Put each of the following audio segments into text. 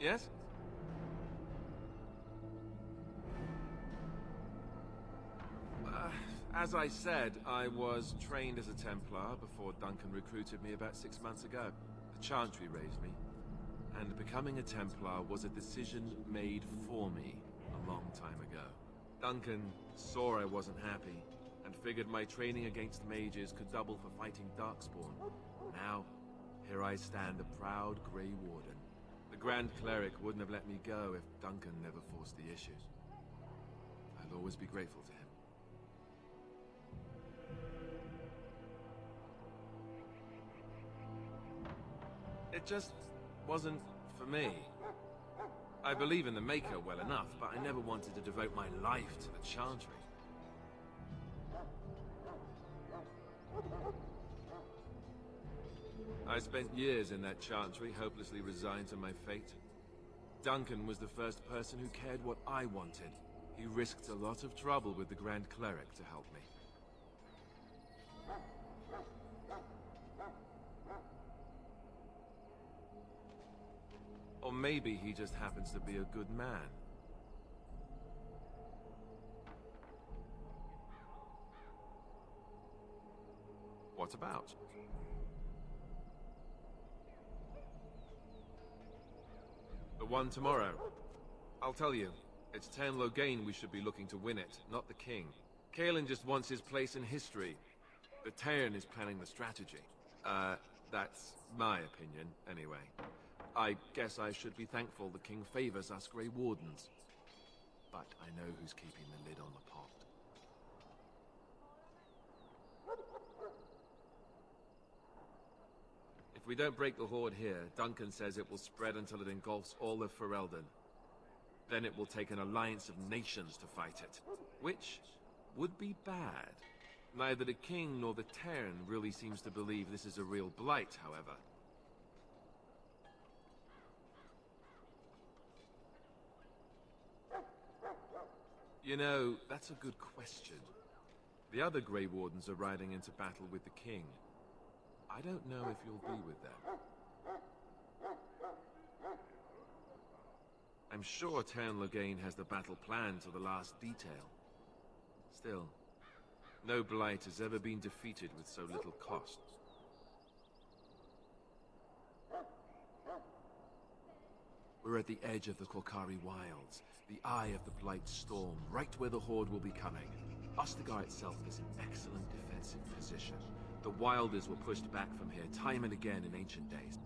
Yes? As I said, I was trained as a Templar before Duncan recruited me about 6 months ago. The Chantry raised me, and becoming a Templar was a decision made for me a long time ago. Duncan saw I wasn't happy, and figured my training against mages could double for fighting Darkspawn. Now, here I stand, a proud Grey Warden. The Grand Cleric wouldn't have let me go if Duncan never forced the issue. I'll always be grateful to him. It just wasn't for me. I believe in the Maker well enough, but I never wanted to devote my life to the Chantry. I spent years in that Chantry, hopelessly resigned to my fate. Duncan was the first person who cared what I wanted. He risked a lot of trouble with the Grand Cleric to help me. Or maybe he just happens to be a good man. What about? The one tomorrow. I'll tell you, it's Teyrn Loghain we should be looking to win it, not the king. Cailan just wants his place in history. The Teyrn is planning the strategy. That's my opinion, anyway. I guess I should be thankful the king favors us Grey Wardens. But I know who's keeping the lid on the pot. If we don't break the Horde here, Duncan says it will spread until it engulfs all of Ferelden. Then it will take an alliance of nations to fight it, which would be bad. Neither the king nor the Teyrn really seems to believe this is a real blight, however. You know, that's a good question. The other Grey Wardens are riding into battle with the king. I don't know if you'll be with them. I'm sure Teyrn Loghain has the battle planned to the last detail. Still, no blight has ever been defeated with so little cost. We're at the edge of the Korcari Wilds, the eye of the Blight Storm, right where the Horde will be coming. Ostagar itself is in excellent defensive position. The Wilders were pushed back from here time and again in ancient days.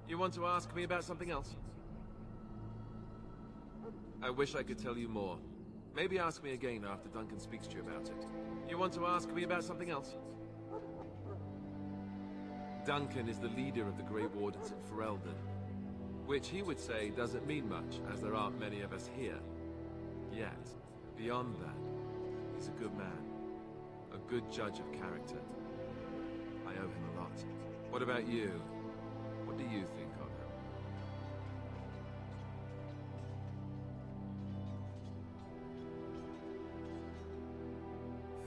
You want to ask me about something else? I wish I could tell you more. Maybe ask me again after Duncan speaks to you about it. You want to ask me about something else? Duncan is the leader of the Grey Wardens at Ferelden, which he would say doesn't mean much, as there aren't many of us here. Yet, beyond that, he's a good man, a good judge of character. I owe him a lot. What about you? What do you think of him?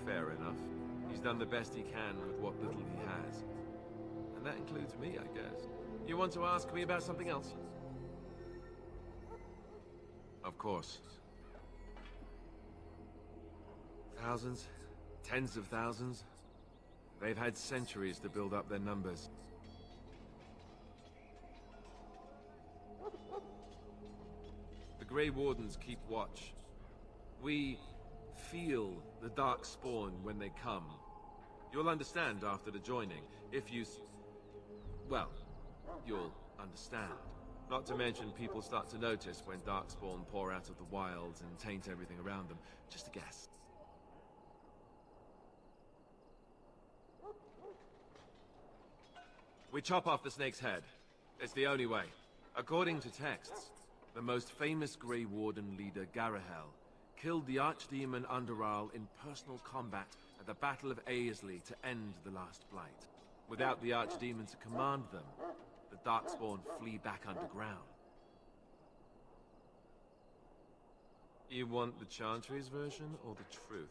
Fair enough. He's done the best he can with what little he has. And that includes me, I guess. You want to ask me about something else? Of course. Thousands, tens of thousands. They've had centuries to build up their numbers. The Grey Wardens keep watch. We feel the Darkspawn when they come. You'll understand after the joining, if you well, you'll understand. Not to mention people start to notice when Darkspawn pour out of the wilds and taint everything around them. Just a guess. We chop off the snake's head. It's the only way. According to texts, the most famous Grey Warden leader, Garahel, killed the Archdemon Underal in personal combat at the Battle of Aesley to end the Last Blight. Without the Archdemon to command them, the Darkspawn flee back underground. You want the Chantry's version or the truth?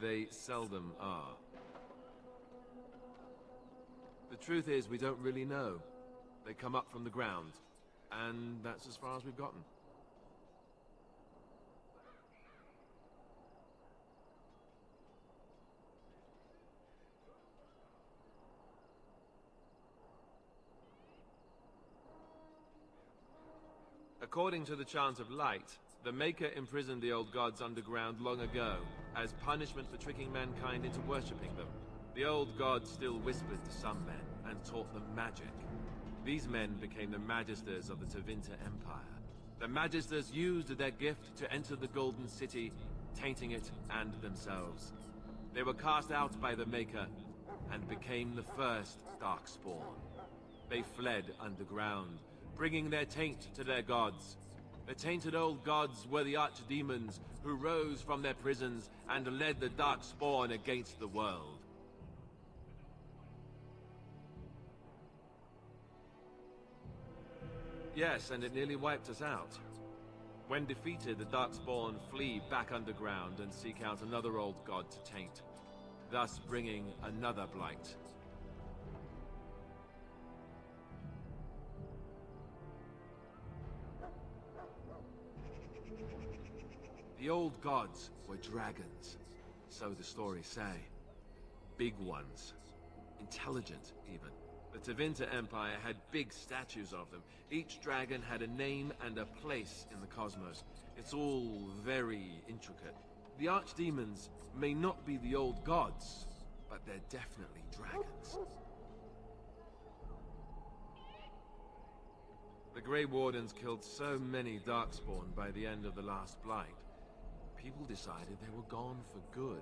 They seldom are. The truth is, we don't really know. They come up from the ground, and that's as far as we've gotten. According to the Chant of Light, the Maker imprisoned the old gods underground long ago, as punishment for tricking mankind into worshipping them. The old gods still whispered to some men, and taught them magic. These men became the Magisters of the Tevinter Empire. The Magisters used their gift to enter the Golden City, tainting it and themselves. They were cast out by the Maker, and became the first Darkspawn. They fled underground, bringing their taint to their gods. The tainted old gods were the archdemons who rose from their prisons and led the Darkspawn against the world. Yes, and it nearly wiped us out. When defeated, the Darkspawn flee back underground and seek out another old god to taint, thus bringing another blight. The old gods were dragons, so the stories say. Big ones. Intelligent, even. The Tevinter Empire had big statues of them. Each dragon had a name and a place in the cosmos. It's all very intricate. The archdemons may not be the old gods, but they're definitely dragons. The Grey Wardens killed so many Darkspawn by the end of the last Blight. People decided they were gone for good.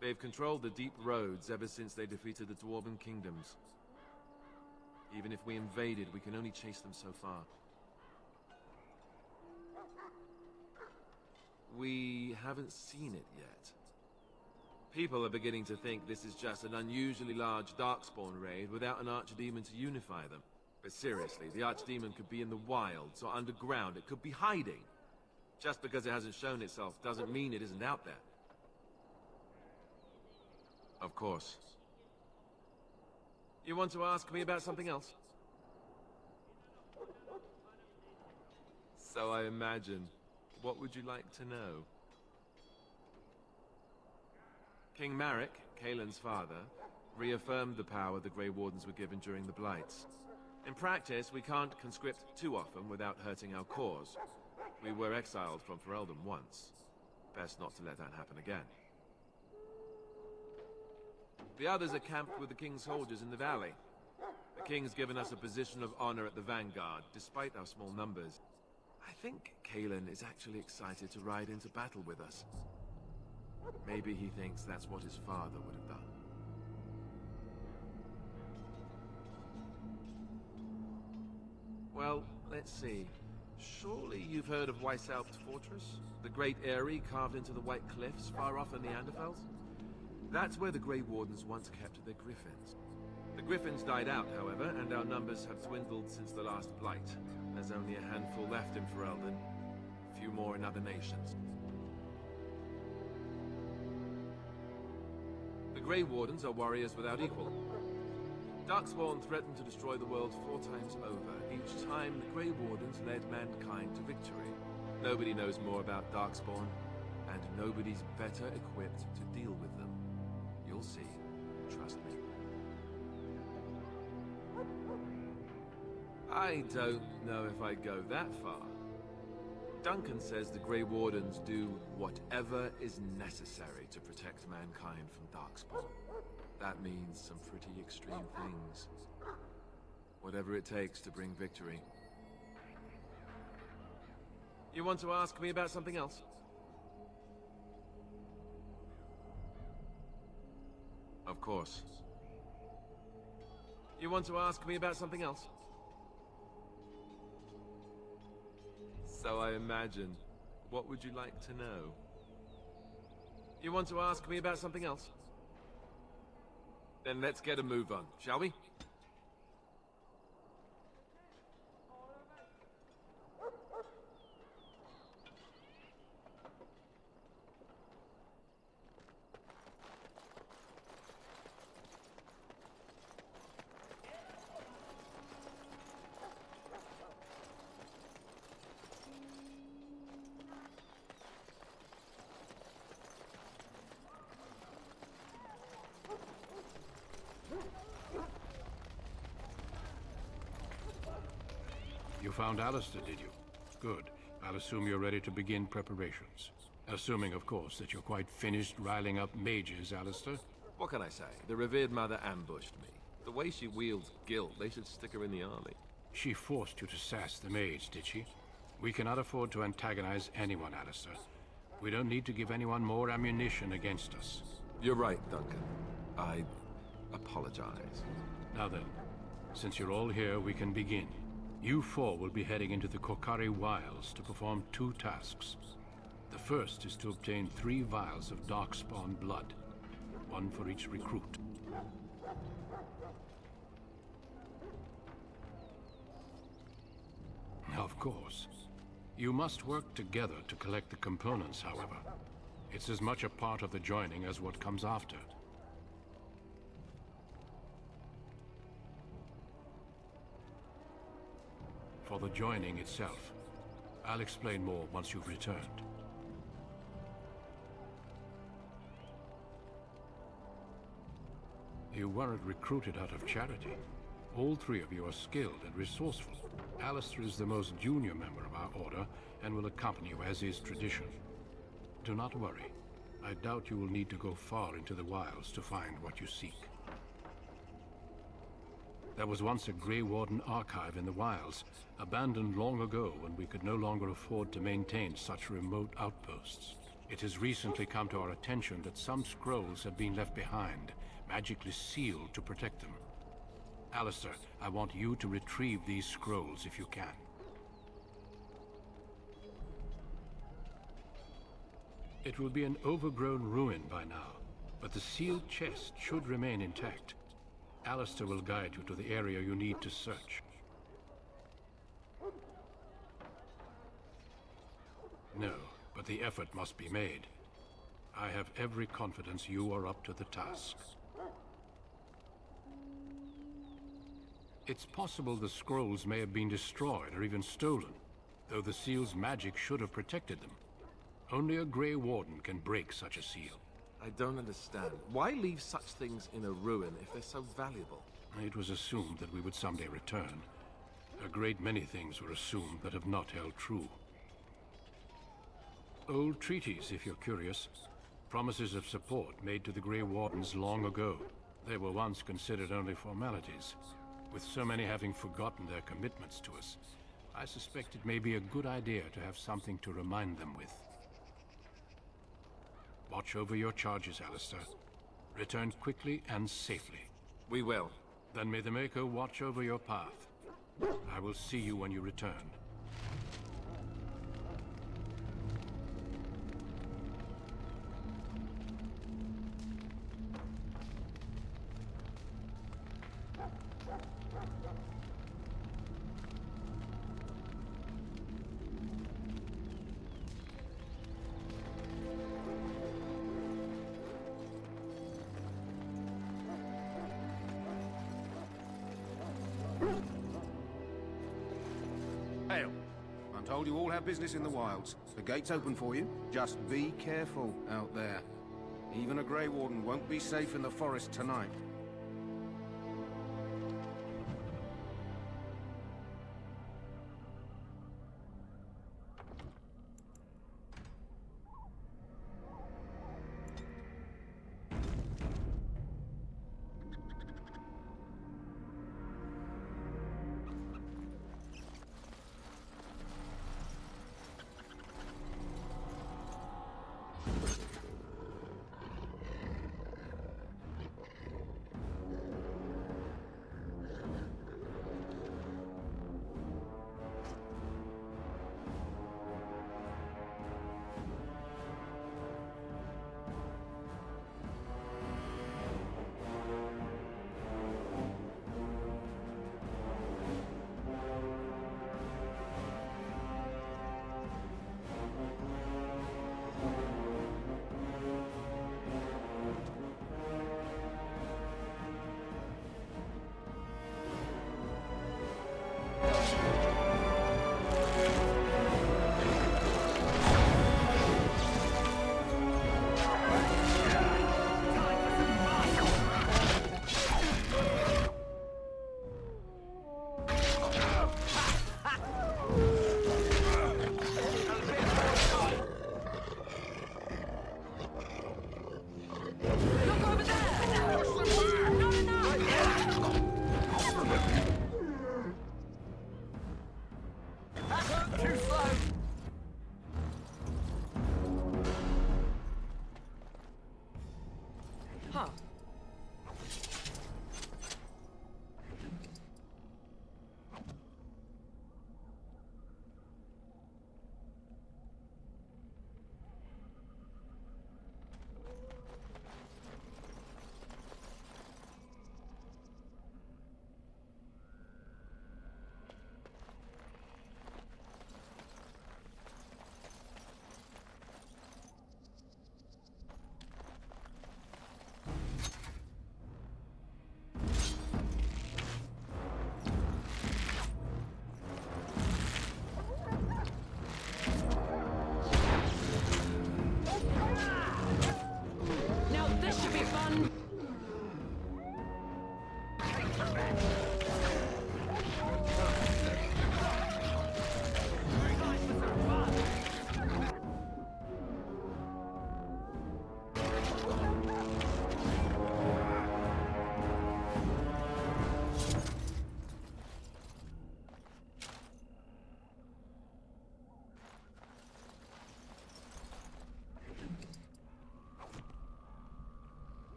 They've controlled the deep roads ever since they defeated the Dwarven kingdoms. Even if we invaded, we can only chase them so far. We haven't seen it yet. People are beginning to think this is just an unusually large Darkspawn raid without an archdemon to unify them. But seriously, the archdemon could be in the wilds or underground. It could be hiding. Just because it hasn't shown itself doesn't mean it isn't out there. Of course. You want to ask me about something else? So I imagine. What would you like to know? King Maric, Cailan's father, reaffirmed the power the Grey Wardens were given during the Blights. In practice, we can't conscript too often without hurting our cause. We were exiled from Ferelden once. Best not to let that happen again. The others are camped with the King's soldiers in the valley. The King's given us a position of honor at the vanguard, despite our small numbers. I think Cailan is actually excited to ride into battle with us. Maybe he thinks that's what his father would have done. Well, let's see. Surely you've heard of Weishaupt Fortress? The great eyrie carved into the White Cliffs far off in Neanderthals? That's where the Grey Wardens once kept their griffins. The griffins died out, however, and our numbers have dwindled since the last Blight. There's only a handful left in Ferelden. A few more in other nations. The Grey Wardens are warriors without equal. Darkspawn threatened to destroy the world 4 times over. Each time, the Grey Wardens led mankind to victory. Nobody knows more about Darkspawn, and nobody's better equipped to deal with them. You'll see. Trust me. I don't know if I'd go that far. Duncan says the Grey Wardens do whatever is necessary to protect mankind from Darkspawn. That means some pretty extreme things. Whatever it takes to bring victory. You want to ask me about something else? Of course. You want to ask me about something else? So I imagine. What would you like to know? You want to ask me about something else? Then let's get a move on, shall we? You found Alistair, did you? Good. I'll assume you're ready to begin preparations. Assuming, of course, that you're quite finished riling up mages, Alistair. What can I say? The revered mother ambushed me. The way she wields guilt, they should stick her in the army. She forced you to sass the mage, did she? We cannot afford to antagonize anyone, Alistair. We don't need to give anyone more ammunition against us. You're right, Duncan. I apologize. Now then, since you're all here, we can begin. You four will be heading into the Korcari Wilds to perform 2 tasks. The first is to obtain 3 vials of Darkspawn blood, 1 for each recruit. Of course. You must work together to collect the components, however. It's as much a part of the joining as what comes after. For the joining itself, I'll explain more once you've returned. You weren't recruited out of charity. All 3 of you are skilled and resourceful. Alistair is the most junior member of our order and will accompany you as is tradition. Do not worry. I doubt you will need to go far into the wilds to find what you seek. There was once a Grey Warden archive in the wilds, abandoned long ago when we could no longer afford to maintain such remote outposts. It has recently come to our attention that some scrolls have been left behind, magically sealed to protect them. Alistair, I want you to retrieve these scrolls if you can. It will be an overgrown ruin by now, but the sealed chest should remain intact. Alistair will guide you to the area you need to search. No, but the effort must be made. I have every confidence you are up to the task. It's possible the scrolls may have been destroyed or even stolen, though the seal's magic should have protected them. Only a Grey Warden can break such a seal. I don't understand. Why leave such things in a ruin if they're so valuable? It was assumed that we would someday return. A great many things were assumed that have not held true. Old treaties, if you're curious. Promises of support made to the Grey Wardens long ago. They were once considered only formalities. With so many having forgotten their commitments to us, I suspect it may be a good idea to have something to remind them with. Watch over your charges, Alistair. Return quickly and safely. We will. Then may the Maker watch over your path. I will see you when you return. Hail. I'm told you all have business in the wilds. The gate's open for you. Just be careful out there. Even a Grey Warden won't be safe in the forest tonight.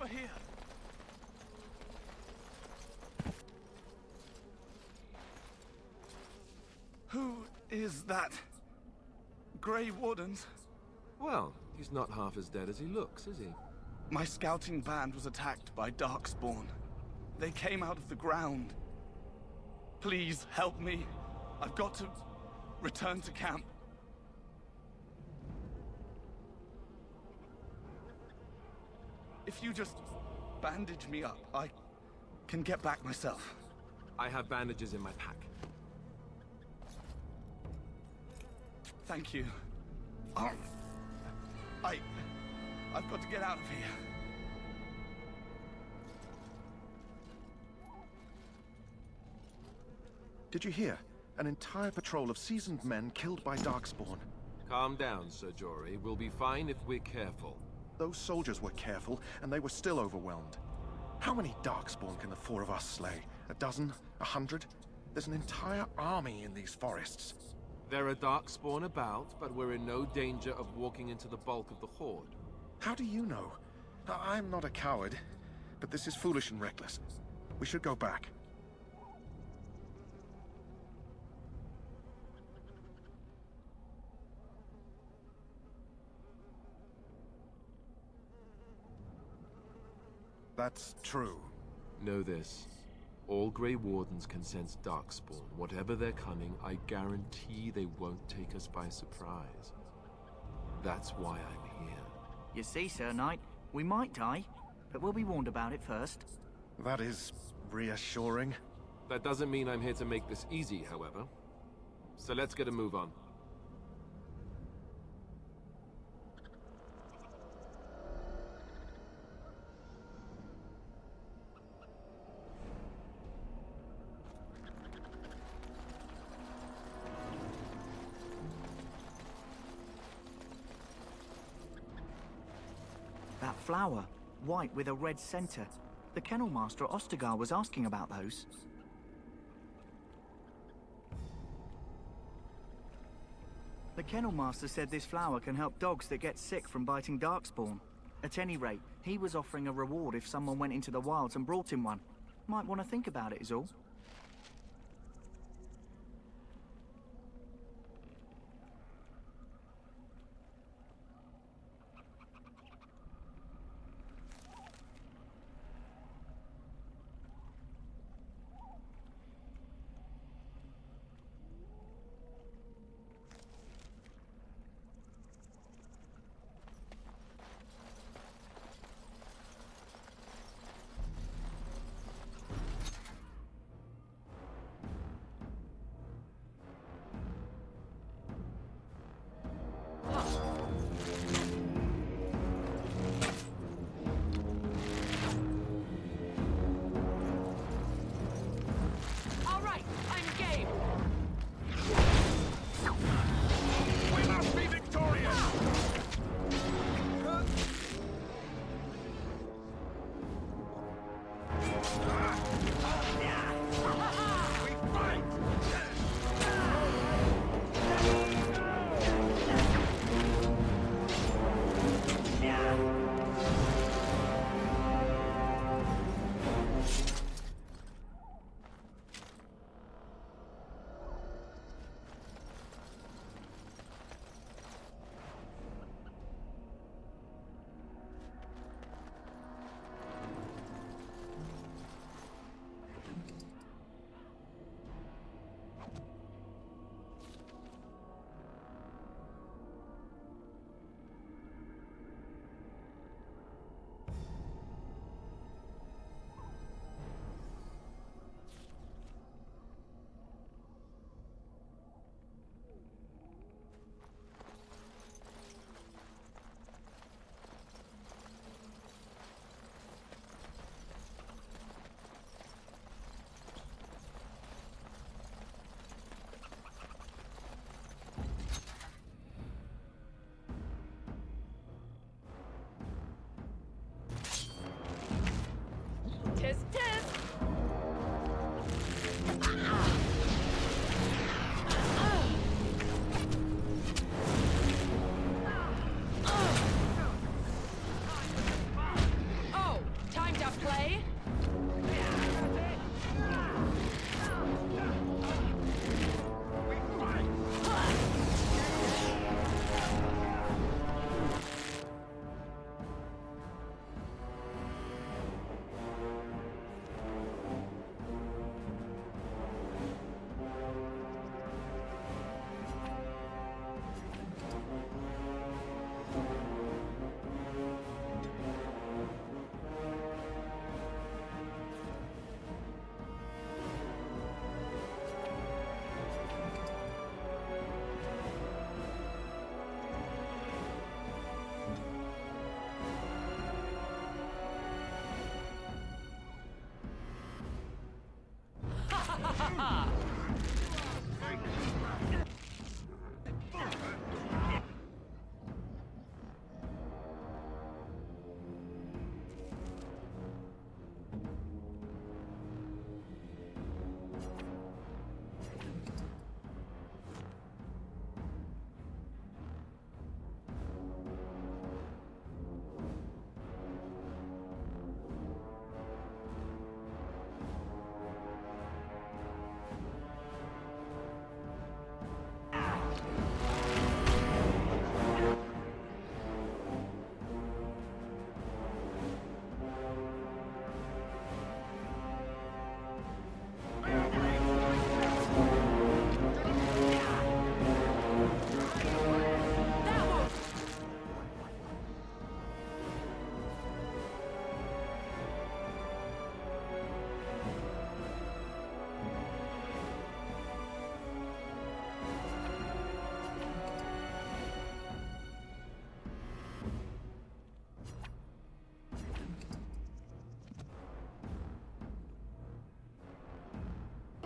over here. Who is that? Grey Wardens? Well, he's not half as dead as he looks, is he? My scouting band was attacked by Darkspawn. They came out of the ground. Please help me. I've got to return to camp. If you just bandage me up, I can get back myself. I have bandages in my pack. Thank you. I've got to get out of here. Did you hear? An entire patrol of seasoned men killed by Darkspawn. Calm down, Sir Jory. We'll be fine if we're careful. Those soldiers were careful, and they were still overwhelmed. How many Darkspawn can the four of us slay? A dozen? 100? There's an entire army in these forests. There are Darkspawn about, but we're in no danger of walking into the bulk of the Horde. How do you know? I'm not a coward, but this is foolish and reckless. We should go back. That's true. Know this. All Grey Wardens can sense Darkspawn. Whatever they're coming, I guarantee they won't take us by surprise. That's why I'm here. You see, Sir Knight, we might die, but we'll be warned about it first. That is reassuring. That doesn't mean I'm here to make this easy, however. So let's get a move on. That flower, white with a red center. The Kennel Master at Ostagar was asking about those. The Kennel Master said this flower can help dogs that get sick from biting Darkspawn. At any rate, he was offering a reward if someone went into the wilds and brought him one. Might want to think about it is all.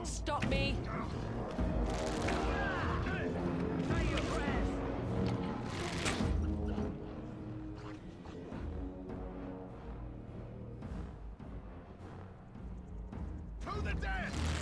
stop me! To the death!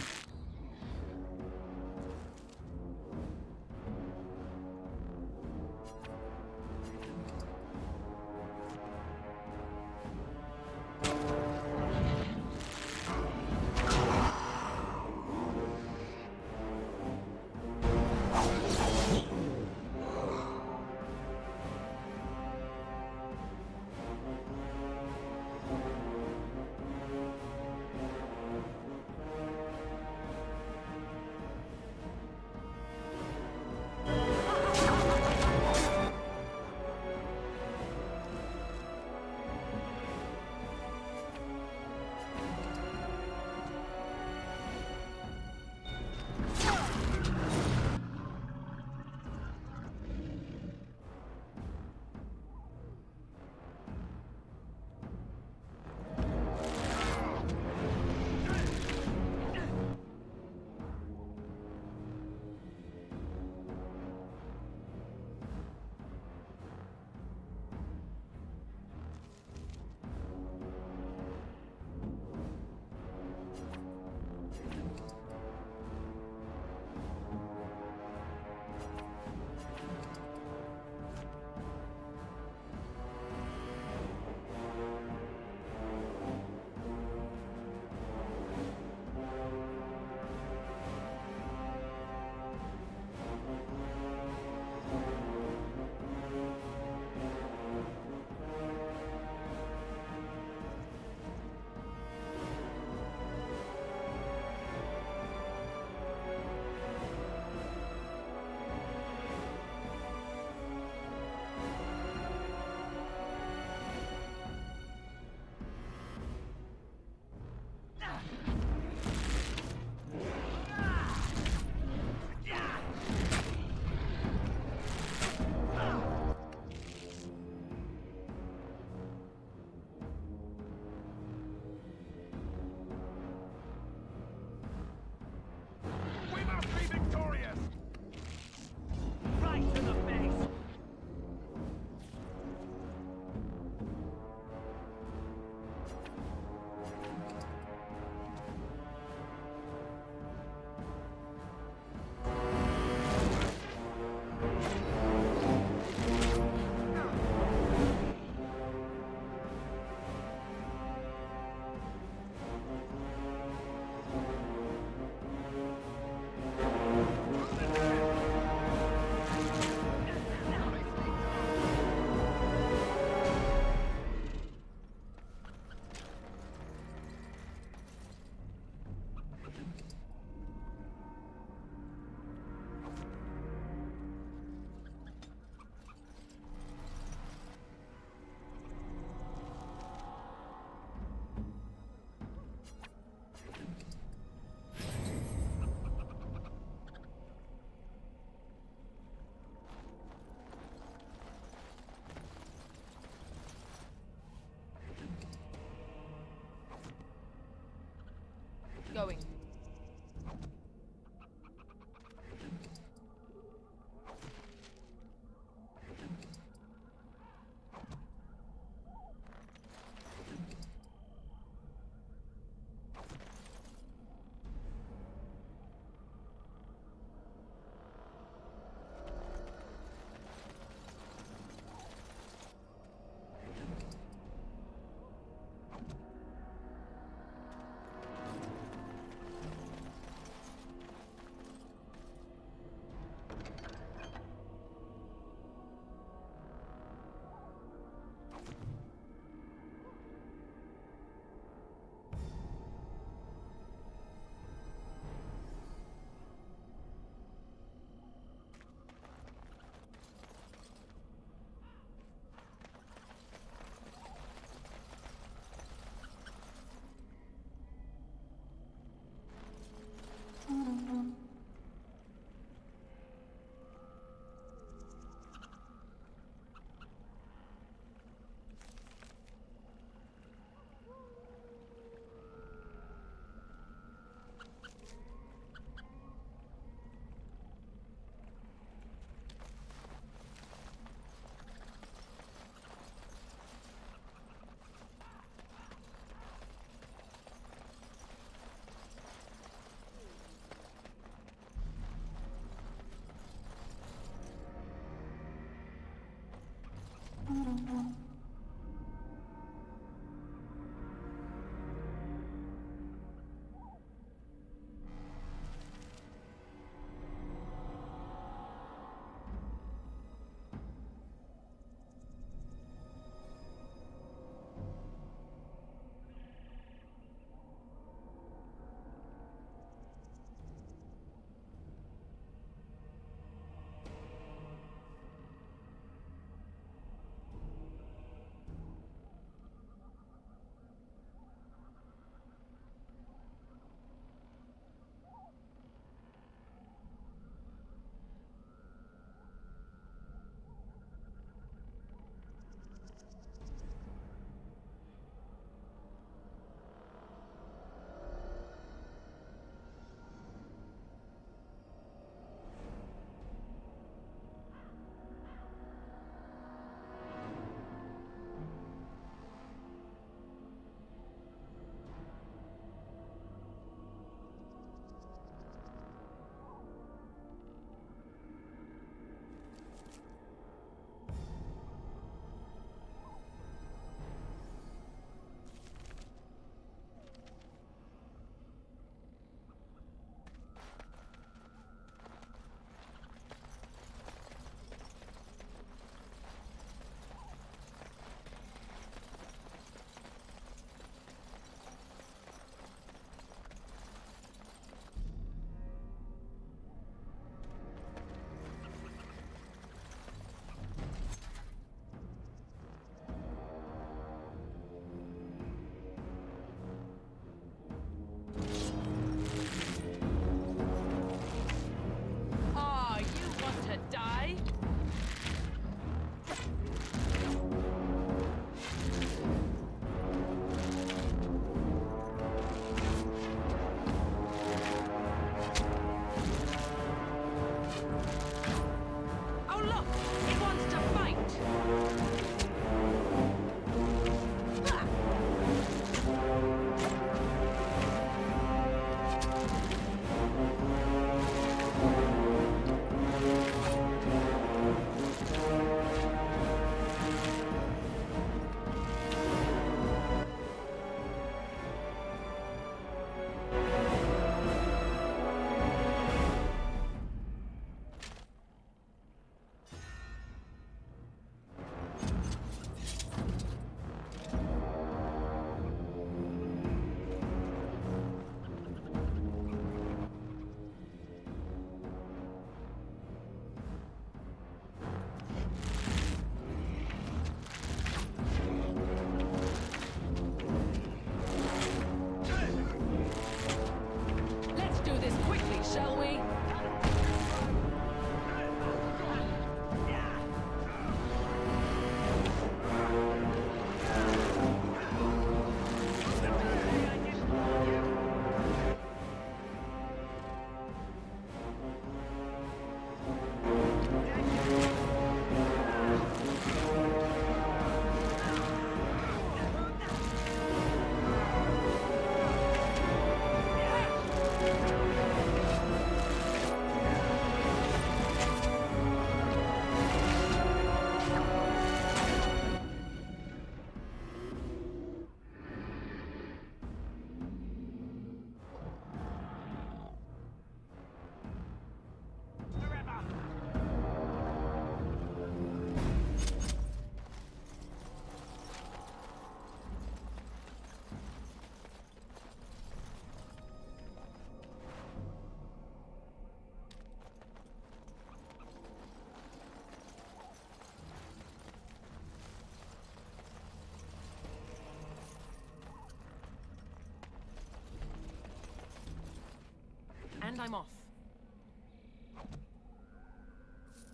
I'm off.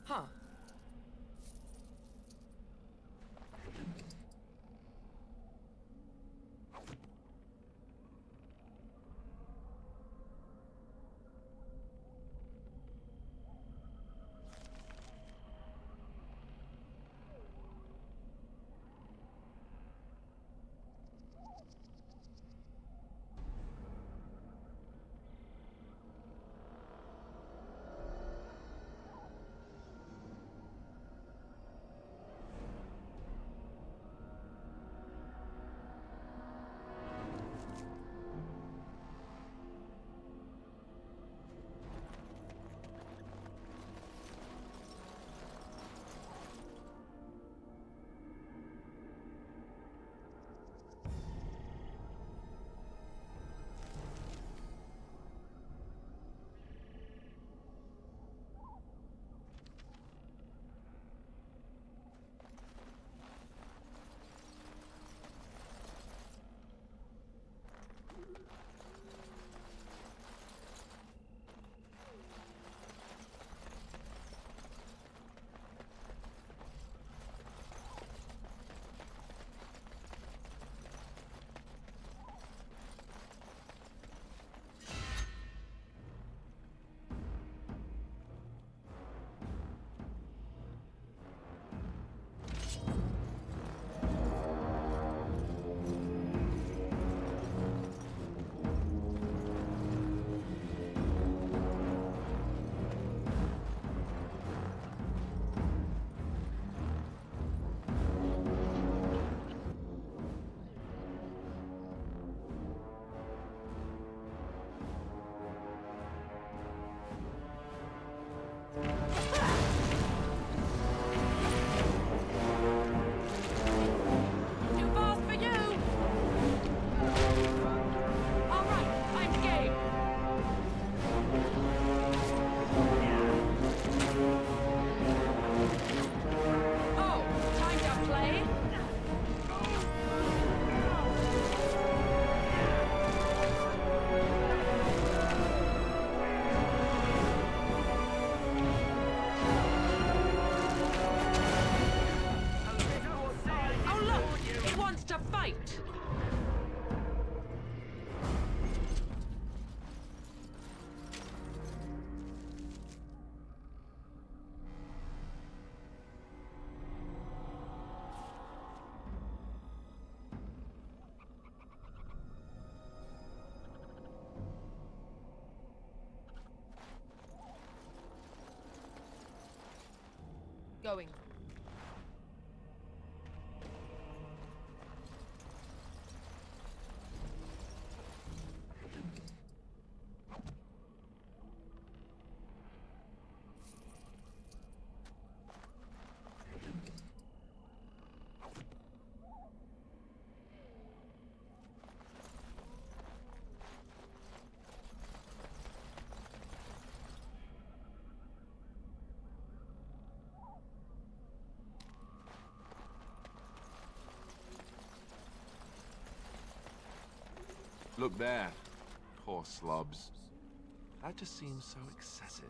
Huh. Too fast for you! All right, I'm game. Oh, time to play? Oh look, he wants to fight. Going. Look there. Poor slobs. That just seems so excessive.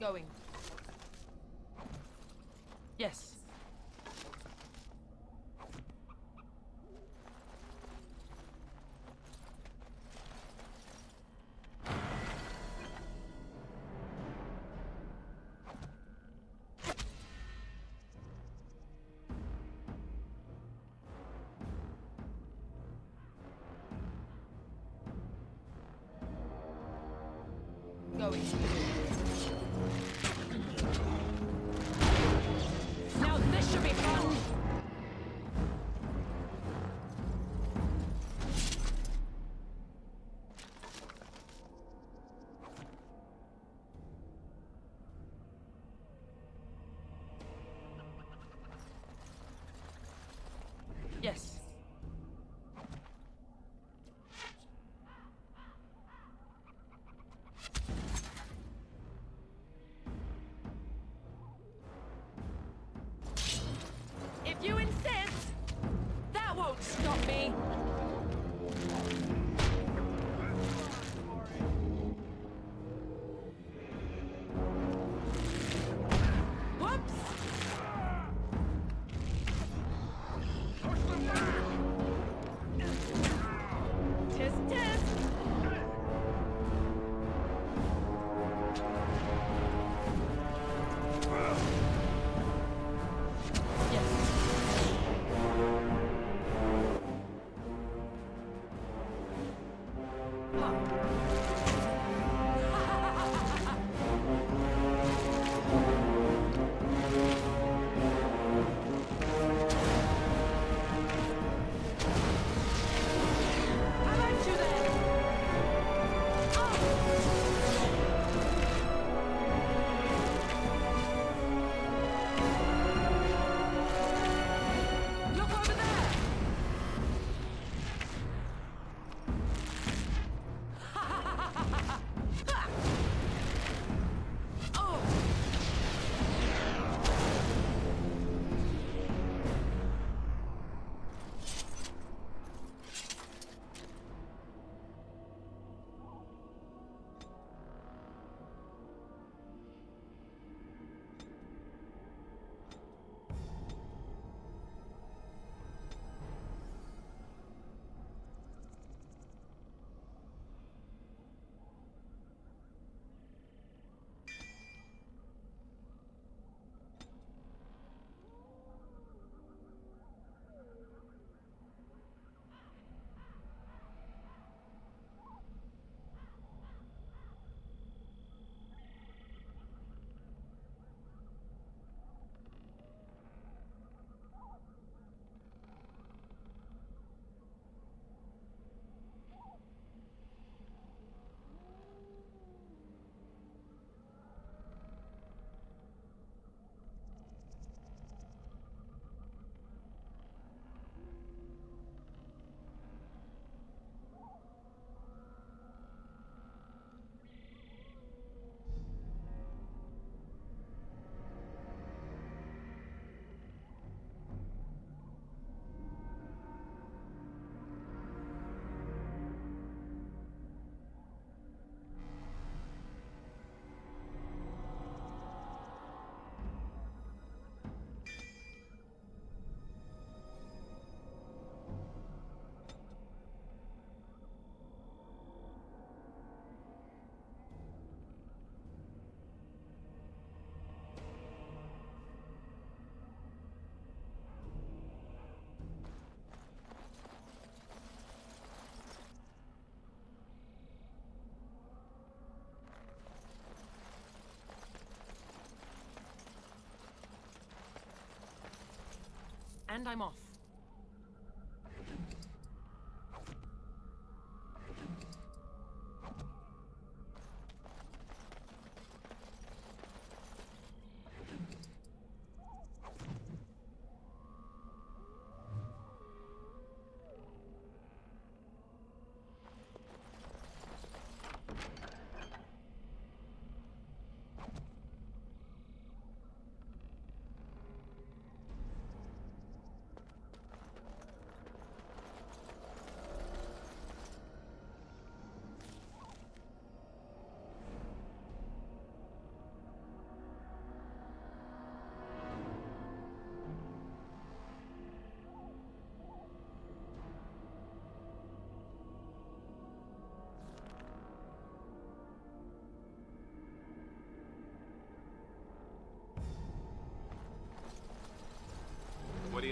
Going. Yes. Going. Now this should be fun! Yes. If you insist, that won't stop me. Whoops! Tisk tisk! How about you then? Look over there! Oh! And I'm off.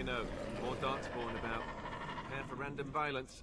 know, more Darkspawn about. Prepare for random violence.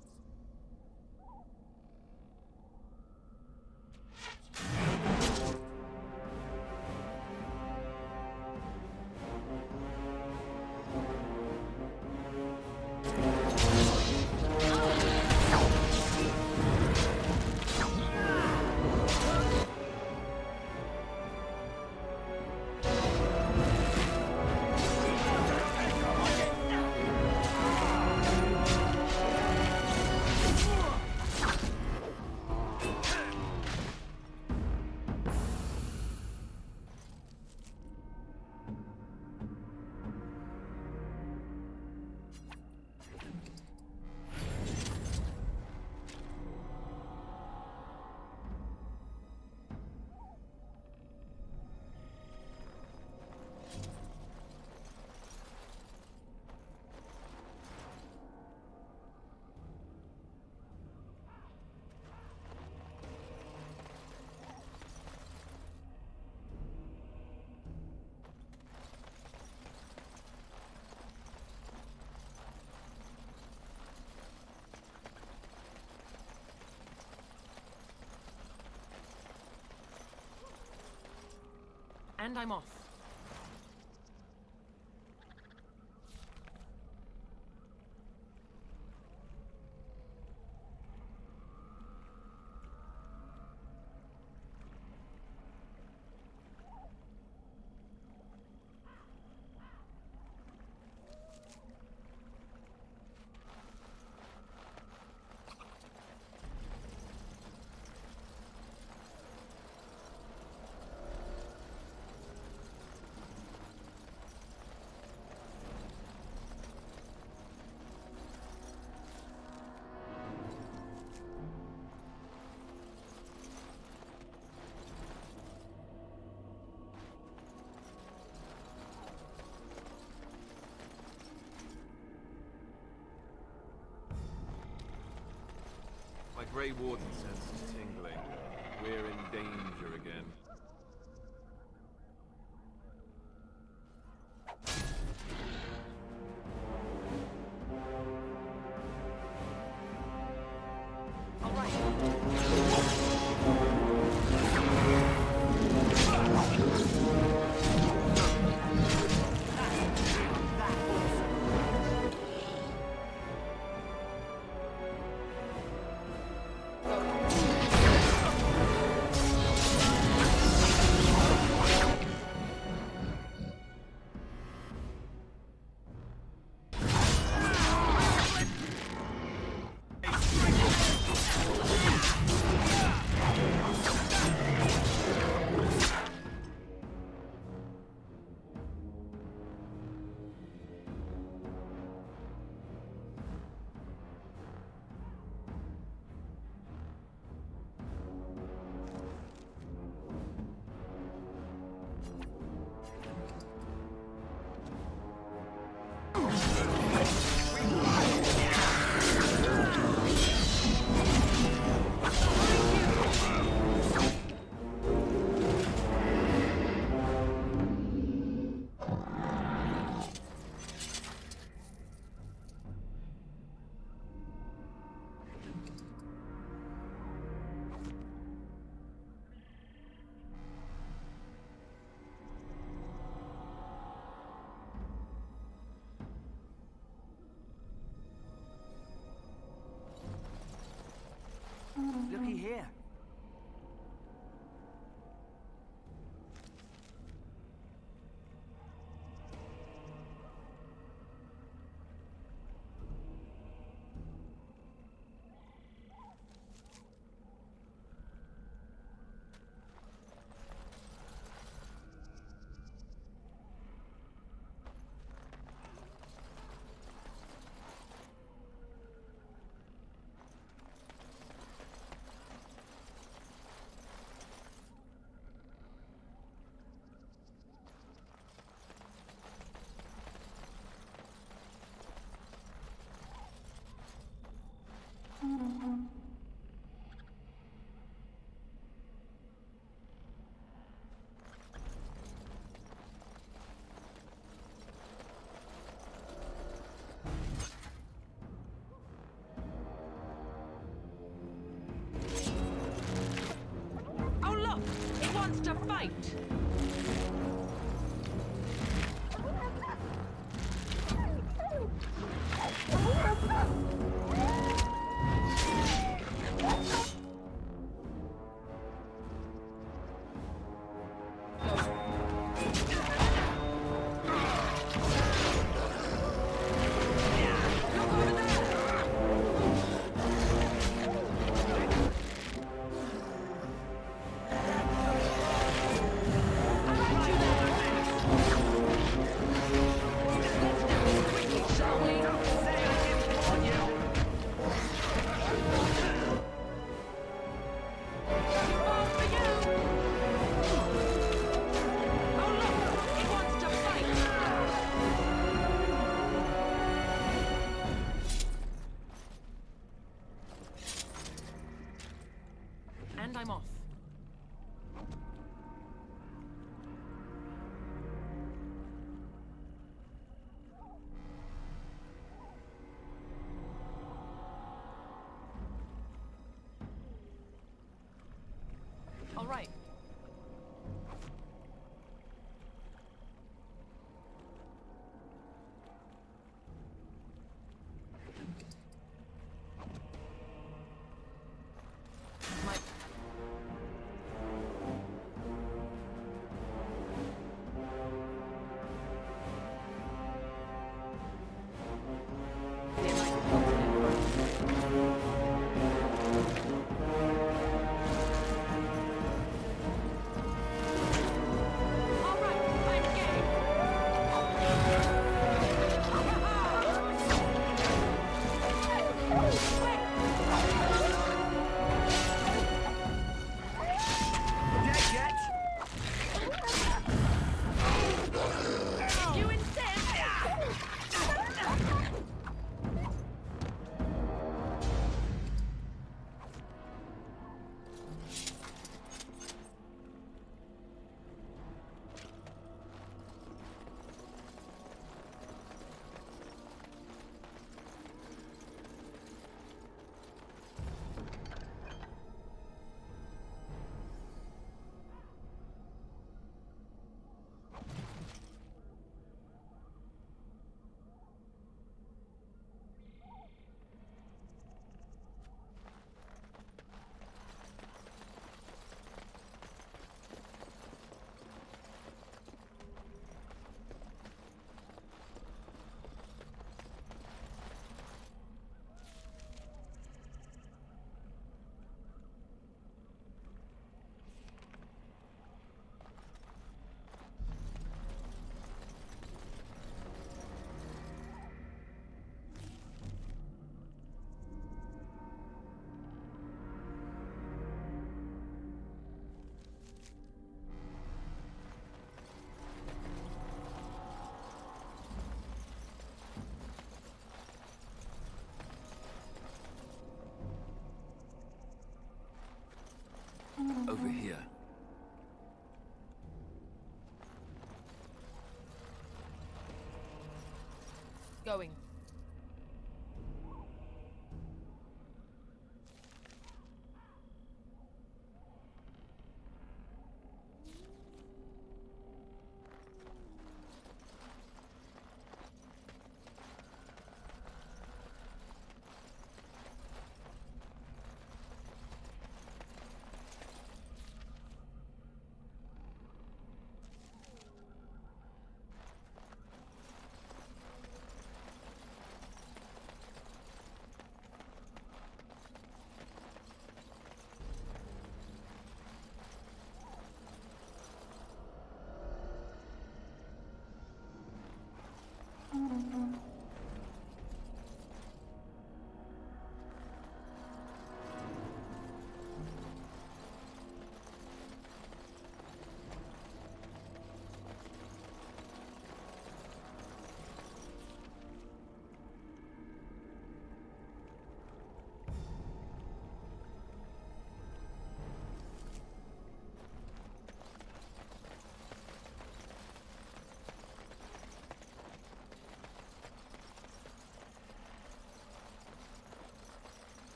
And I'm off. My Grey Warden sense is tingling. We're in danger again. All right. Looky here. fight. And I'm off. All right. My All right, I'm game. You insist. Over here. Going.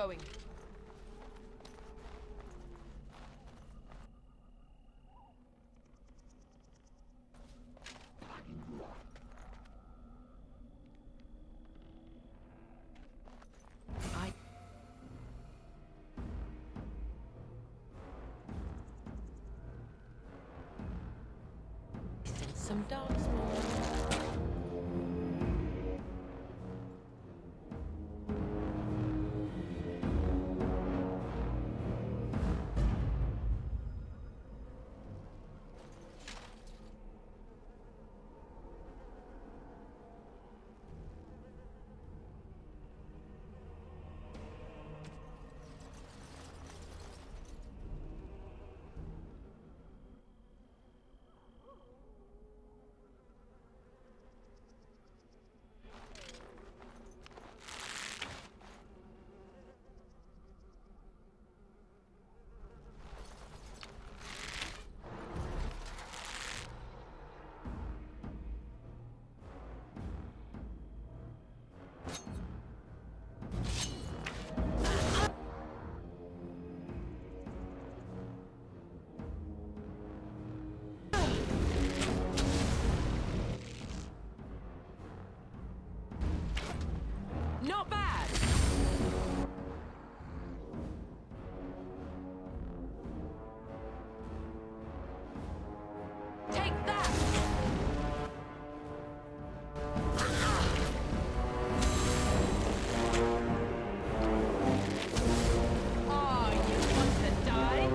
Going. I sense some darkspawn. Not bad. Take that. Oh, you want to die?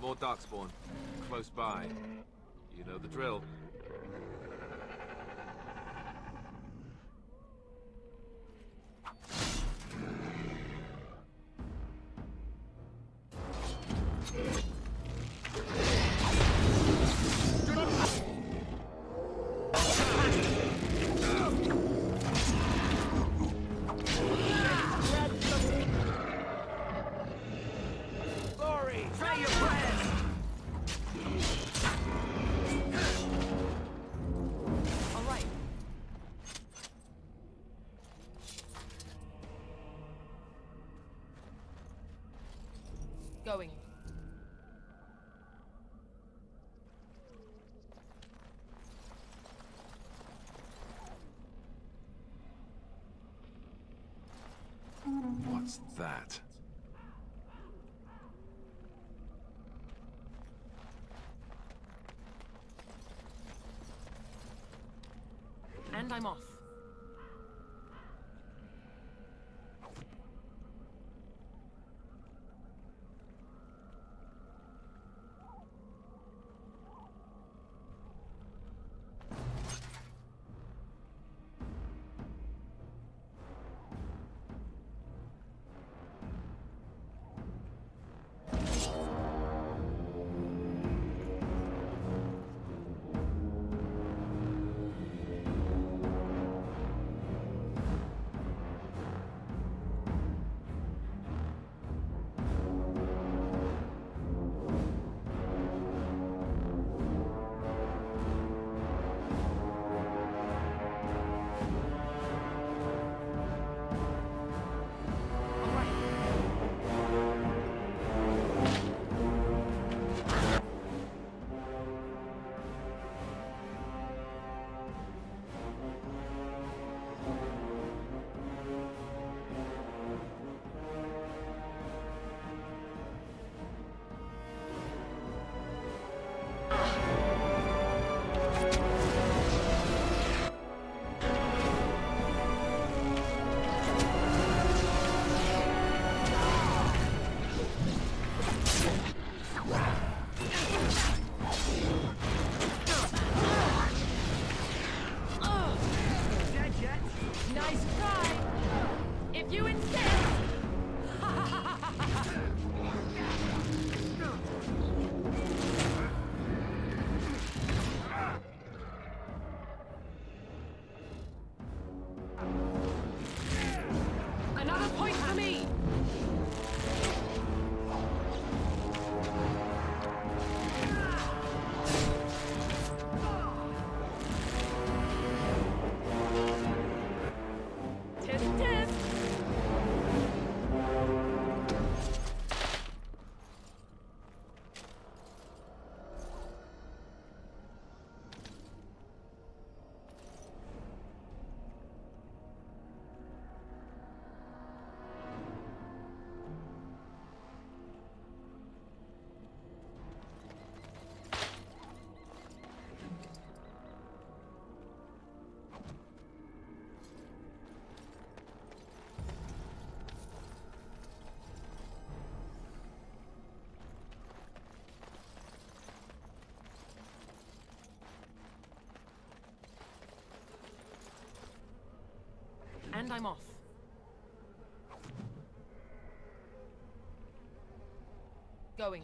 More darkspawn. Close by. You know the drill. Going. What's that? And I'm off. And I'm off. Going.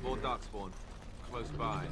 More Darkspawn. Close by.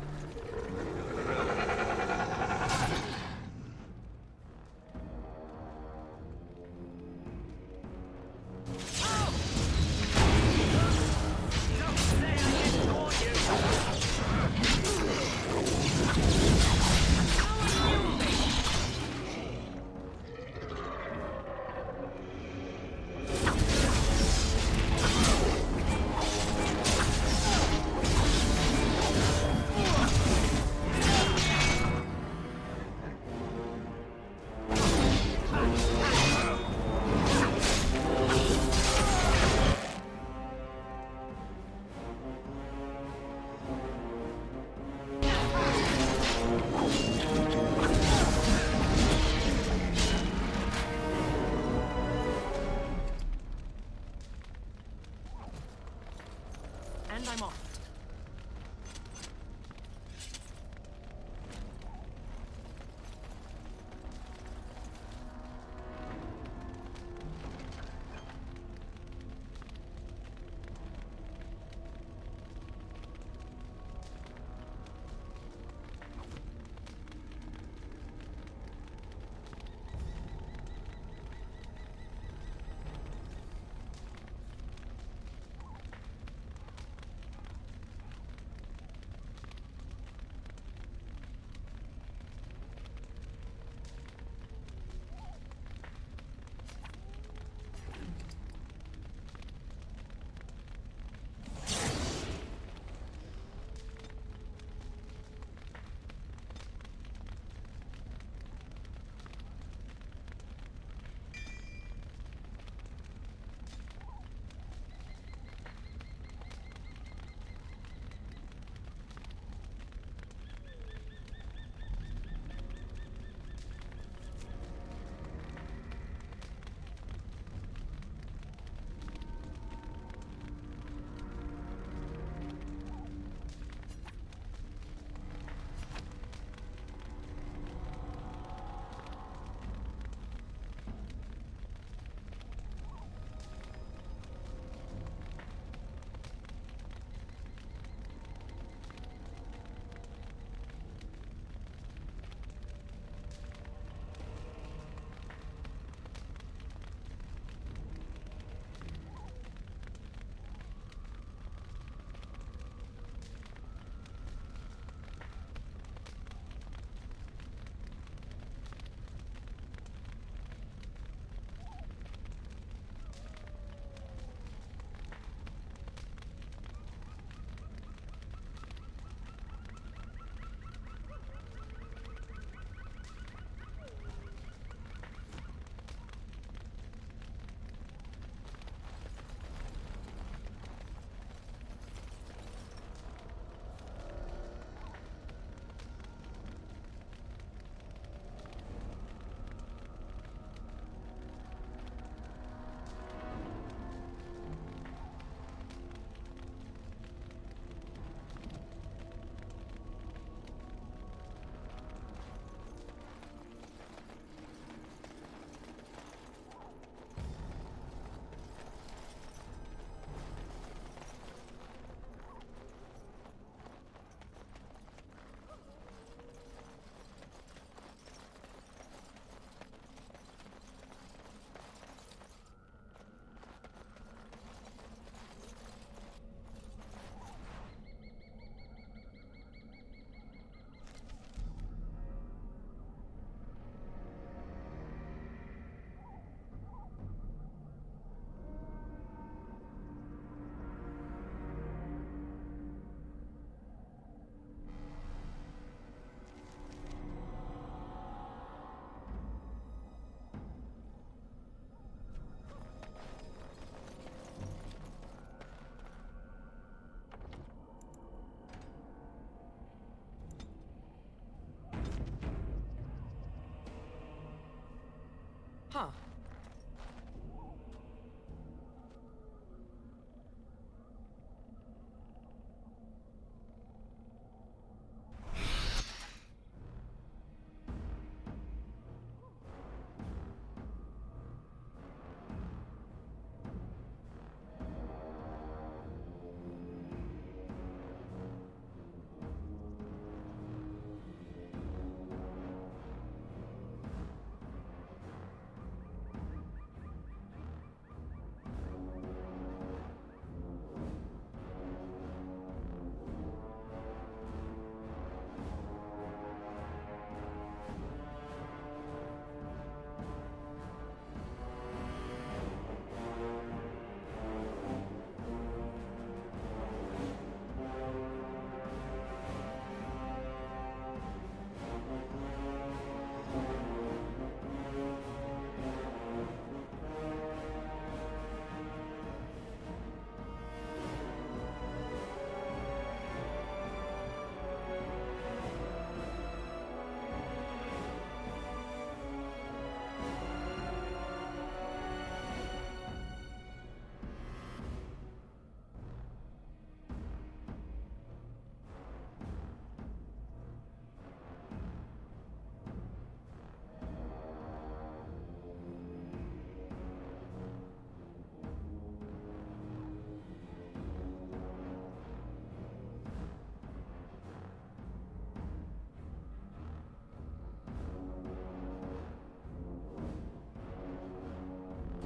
Huh.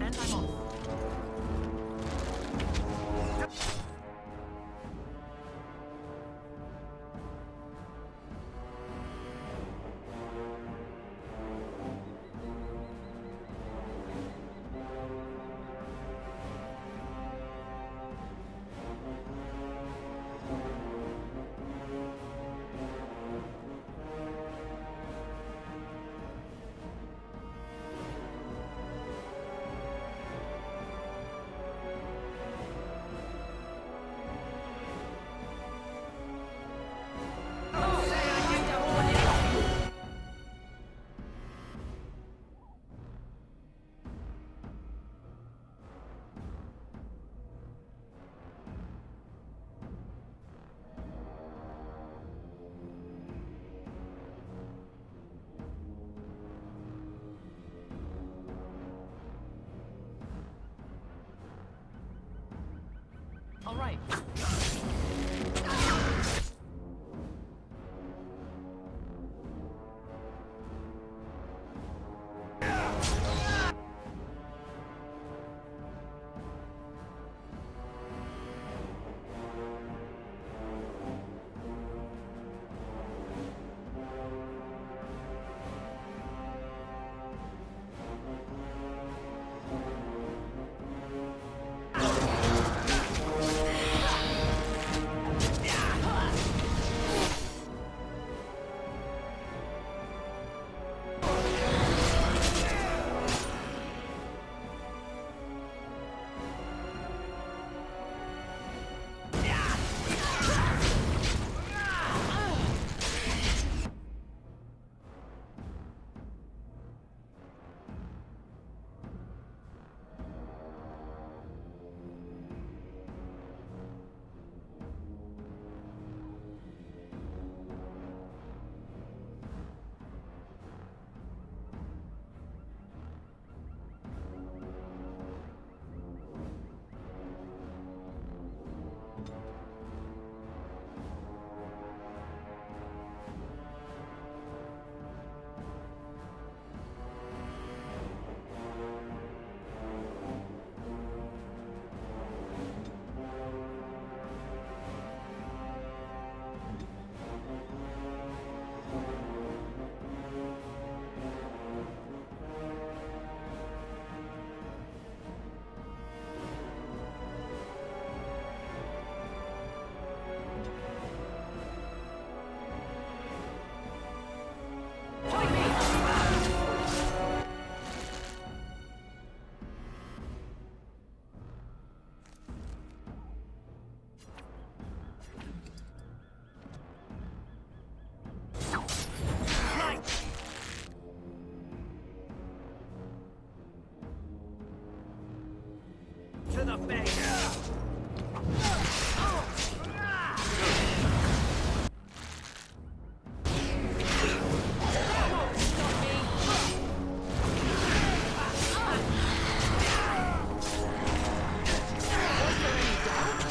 And I'm off. All right. to the face! That won't stop me! Was there any doubt?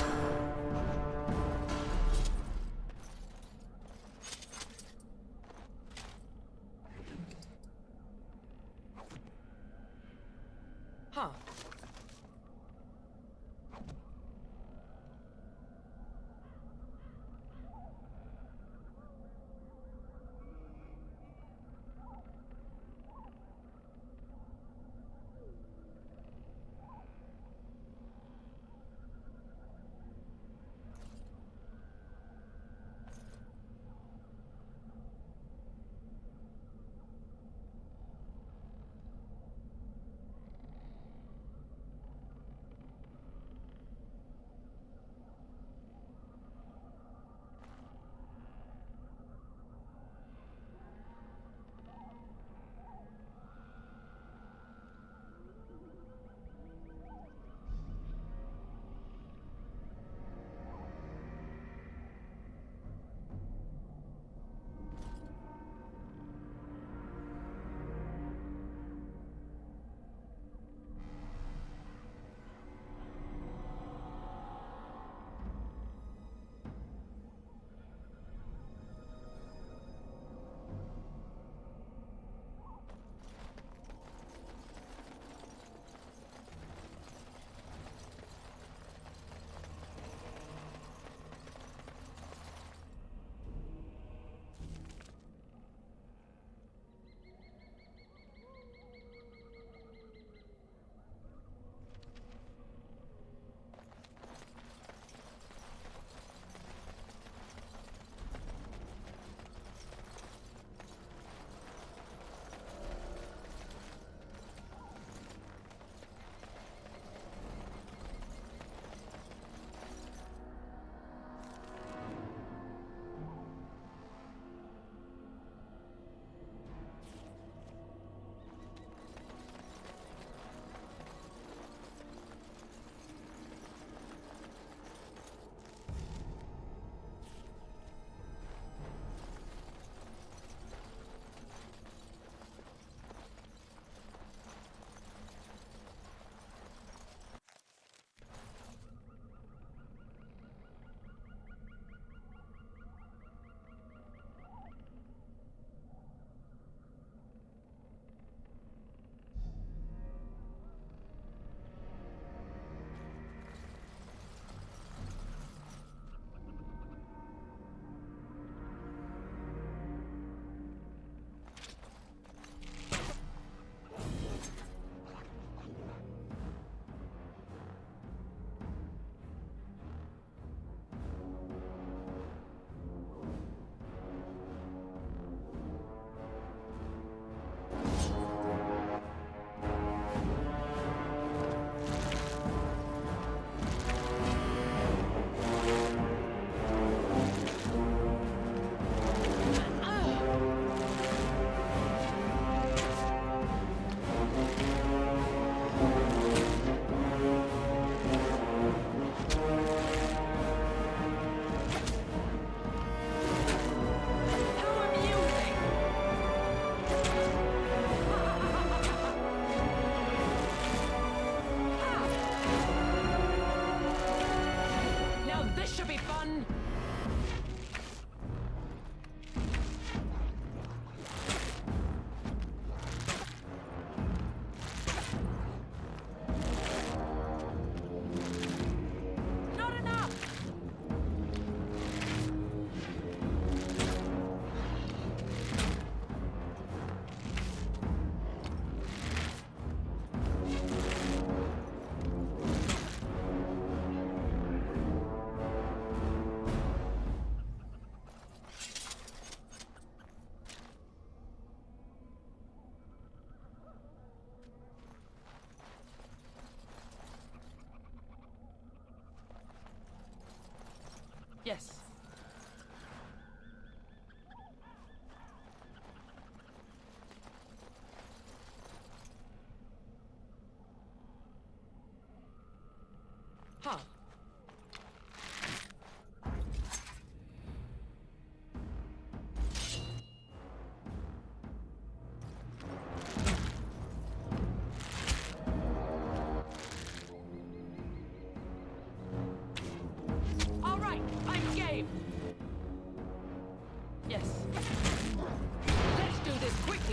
Huh.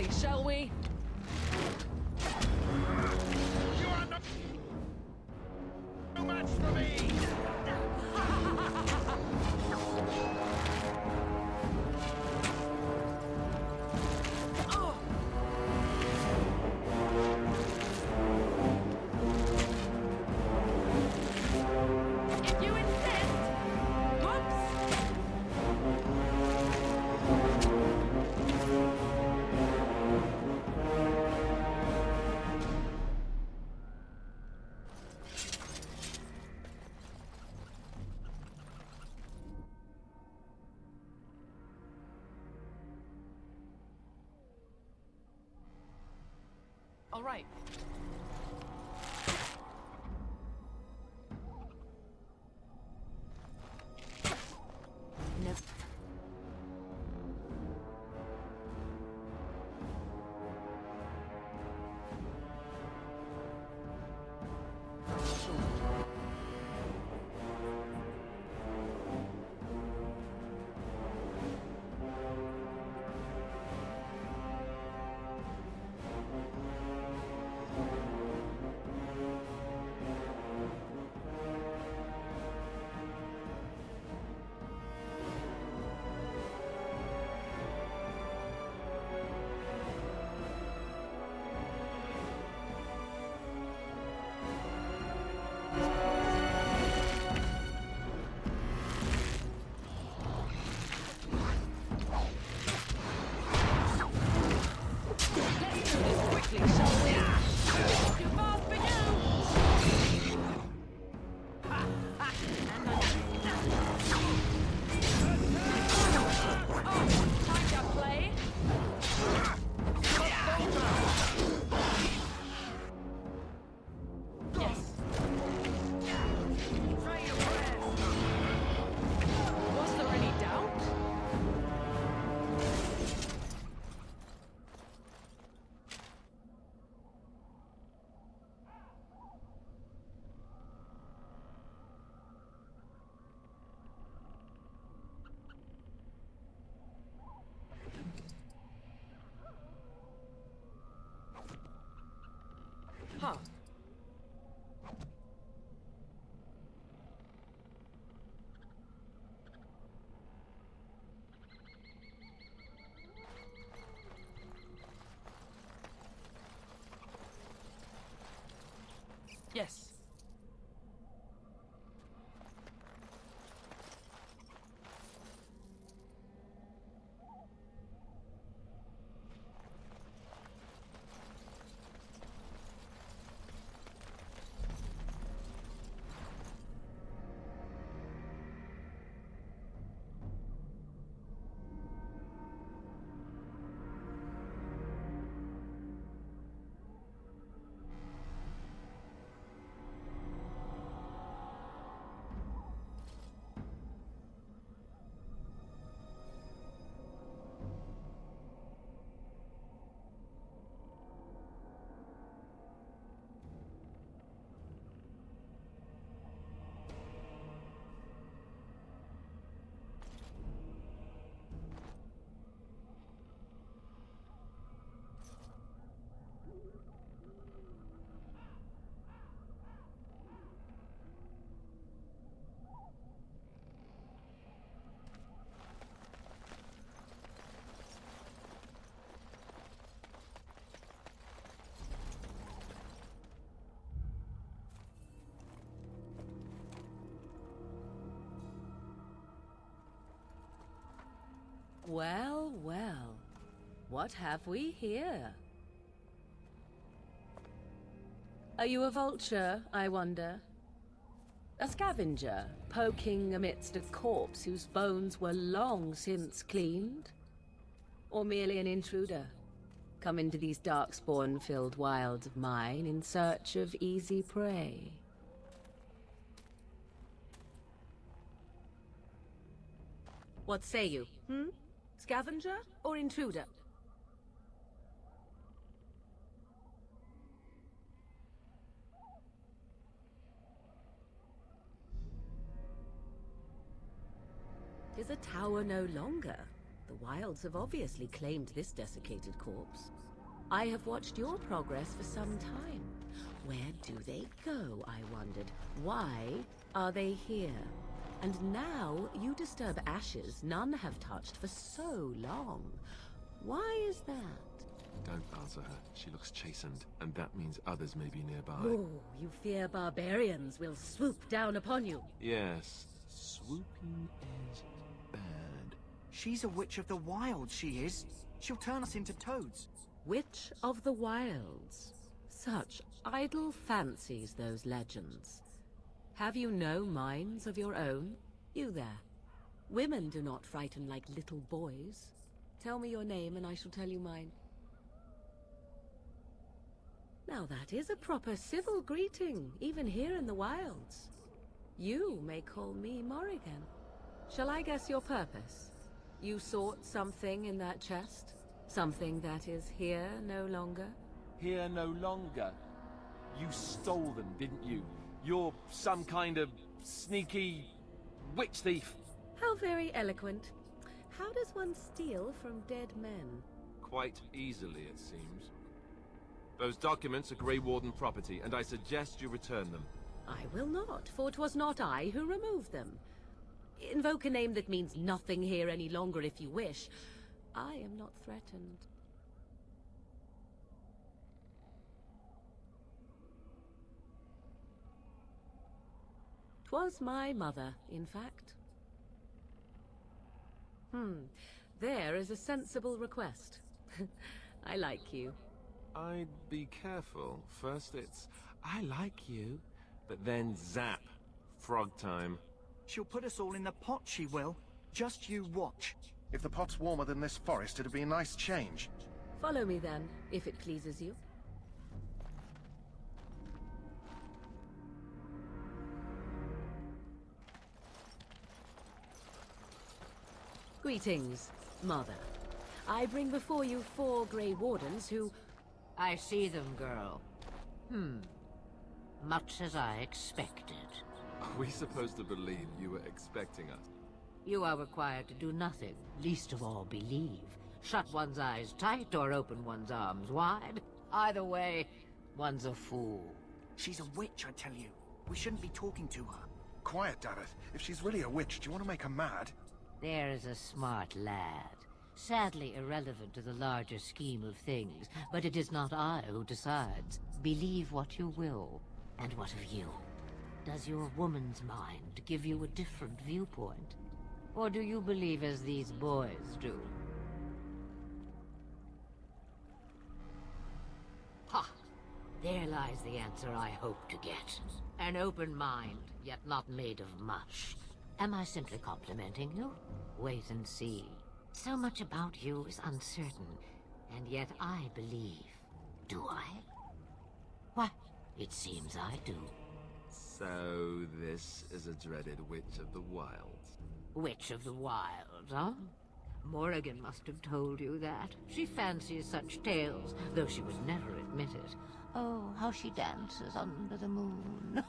quickly, shall we? You are not too much for me! If you insist. Whoops! All right. Nope. Let's do this quickly, shall we? Too fast for you! Oh, time to play. Yes. Was there any doubt? Huh. Yes. Well, well. What have we here? Are you a vulture, I wonder? A scavenger, poking amidst a corpse whose bones were long since cleaned? Or merely an intruder, come into these darkspawn-filled wilds of mine in search of easy prey? What say you, Scavenger or intruder? "'Tis a tower no longer, The Wilds have obviously claimed this desiccated corpse. I have watched your progress for some time. Where do they go, I wondered? Why are they here? And now you disturb ashes none have touched for so long. Why is that? Don't answer her. She looks chastened, and that means others may be nearby. Oh, you fear barbarians will swoop down upon you. Yes, swooping is bad. She's a witch of the wilds, she is. She'll turn us into toads. Witch of the Wilds. Such idle fancies, those legends. Have you no minds of your own? You there. Women do not frighten like little boys. Tell me your name and I shall tell you mine. Now that is a proper civil greeting, even here in the wilds. You may call me Morrigan. Shall I guess your purpose? You sought something in that chest? Something that is here no longer? Here no longer. You stole them, didn't you? You're some kind of sneaky witch thief. How very eloquent. How does one steal from dead men? Quite easily, it seems. Those documents are Grey Warden property, and I suggest you return them. I will not, for 'twas not I who removed them. Invoke a name that means nothing here any longer if you wish. I am not threatened. 'Twas my mother, in fact. There is a sensible request. I like you. I'd be careful. First it's, I like you, but then zap. Frog time. She'll put us all in the pot, she will. Just you watch. If the pot's warmer than this forest, it'd be a nice change. Follow me then, if it pleases you. Greetings, Mother. I bring before you 4 Grey Wardens who... I see them, girl. Much as I expected. Are we supposed to believe you were expecting us? You are required to do nothing, least of all believe. Shut one's eyes tight or open one's arms wide. Either way, one's a fool. She's a witch, I tell you. We shouldn't be talking to her. Quiet, Dareth. If she's really a witch, do you want to make her mad? There is a smart lad. Sadly irrelevant to the larger scheme of things, but it is not I who decides. Believe what you will. And what of you? Does your woman's mind give you a different viewpoint? Or do you believe as these boys do? Ha! There lies the answer I hope to get. An open mind, yet not made of mush. Am I simply complimenting you? Wait and see. So much about you is uncertain, and yet I believe. Do I? Why, it seems I do. So this is a dreaded Witch of the Wilds. Witch of the Wild, huh? Morrigan must have told you that. She fancies such tales, though she would never admit it. Oh, how she dances under the moon.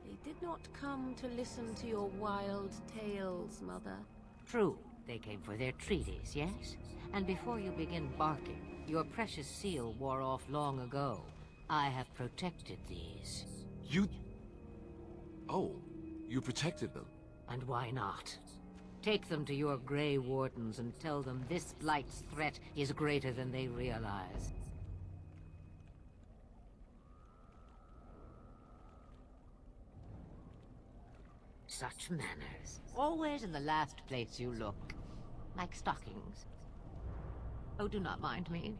They did not come to listen to your wild tales, Mother. True, they came for their treaties, yes? And before you begin barking, your precious seal wore off long ago. I have protected these. You... Oh, you protected them. And why not? Take them to your Grey Wardens and tell them this Blight's threat is greater than they realize. Such manners. Always in the last place you look. Like stockings. Oh, do not mind me.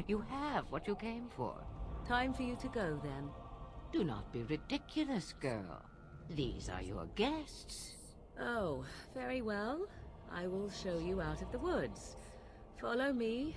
You have what you came for. Time for you to go, then. Do not be ridiculous, girl. These are your guests. Oh, very well. I will show you out of the woods. Follow me.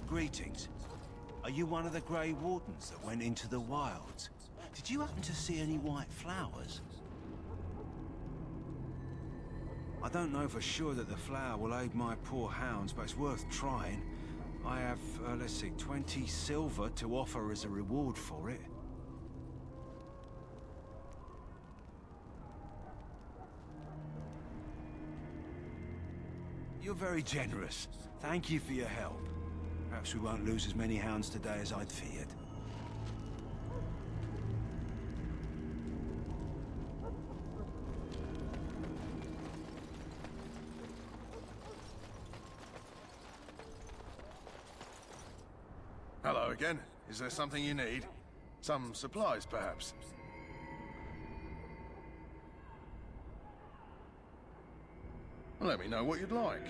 Greetings. Are you one of the Grey Wardens that went into the wilds? Did you happen to see any white flowers? I don't know for sure that the flower will aid my poor hounds, but it's worth trying. I have, let's see, 20 silver to offer as a reward for it. You're very generous. Thank you for your help. Perhaps we won't lose as many hounds today as I'd feared. Hello again. Is there something you need? Some supplies, perhaps? Let me know what you'd like.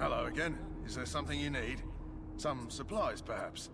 Hello again. Is there something you need? Some supplies, perhaps?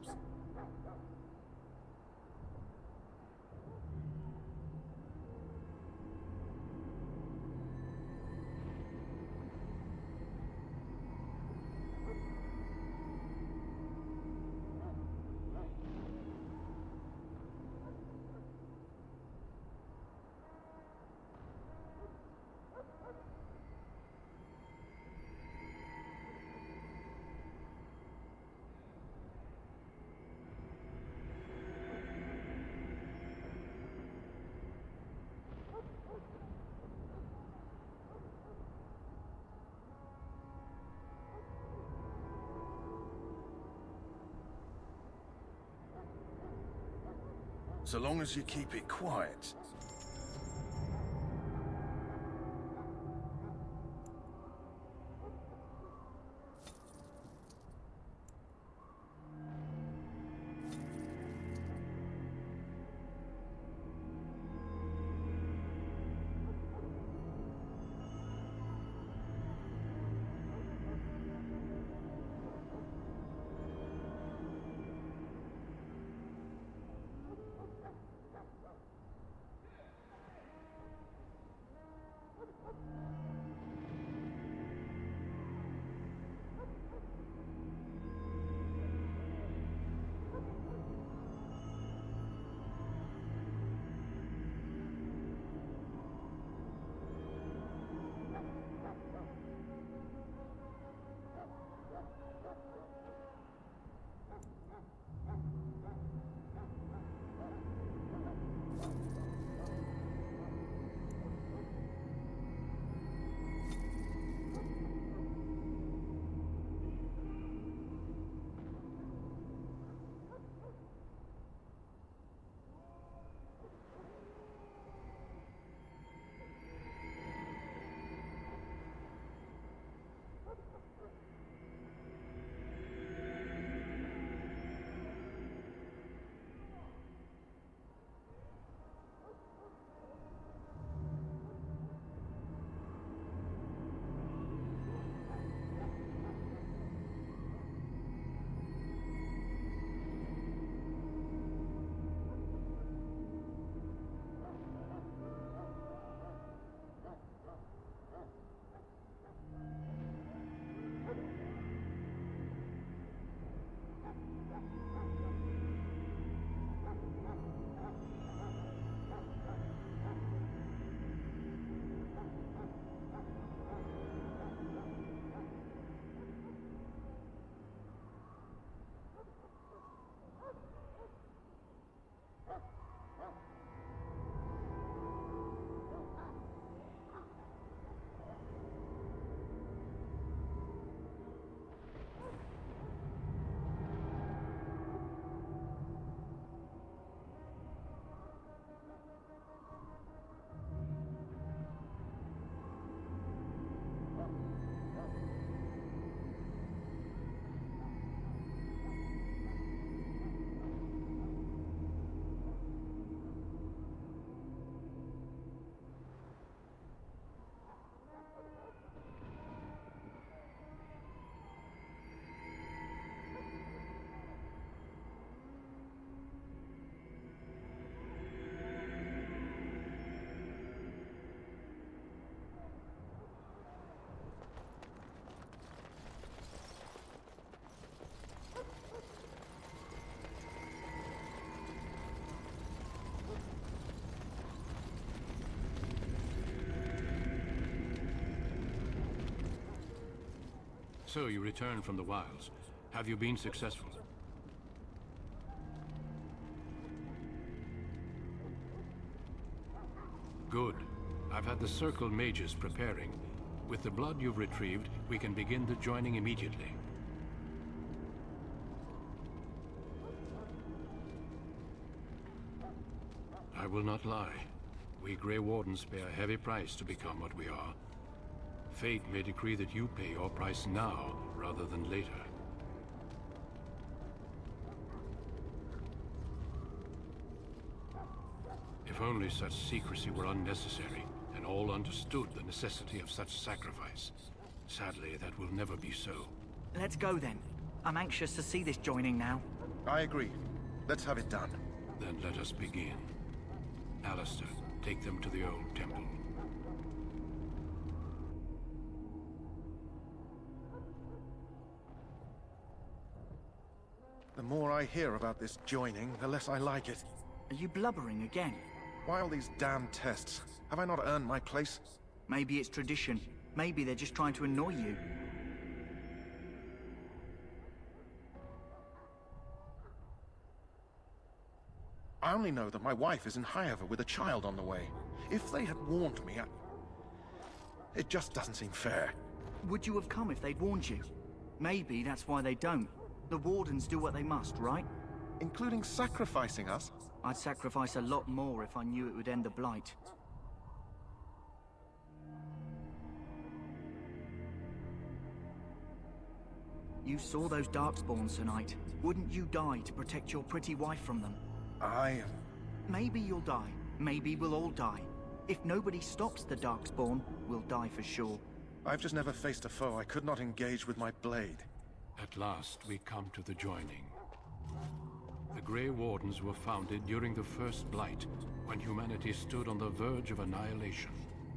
So long as you keep it quiet. So you returned from the wilds. Have you been successful? Good. I've had the Circle mages preparing. With the blood you've retrieved, we can begin the joining immediately. I will not lie. We Grey Wardens pay a heavy price to become what we are. Fate may decree that you pay your price now, rather than later. If only such secrecy were unnecessary, and all understood the necessity of such sacrifice. Sadly, that will never be so. Let's go then. I'm anxious to see this joining now. I agree. Let's have it done. Then let us begin. Alistair, take them to the old temple. The more I hear about this joining, the less I like it. Are you blubbering again? Why all these damn tests? Have I not earned my place? Maybe it's tradition. Maybe they're just trying to annoy you. I only know that my wife is in Highever with a child on the way. If they had warned me, it just doesn't seem fair. Would you have come if they'd warned you? Maybe that's why they don't. The Wardens do what they must, right? Including sacrificing us? I'd sacrifice a lot more if I knew it would end the Blight. You saw those Darkspawns tonight. Wouldn't you die to protect your pretty wife from them? Maybe you'll die. Maybe we'll all die. If nobody stops the Darkspawn, we'll die for sure. I've just never faced a foe I could not engage with my blade. At last, we come to the joining. The Grey Wardens were founded during the First Blight, when humanity stood on the verge of annihilation.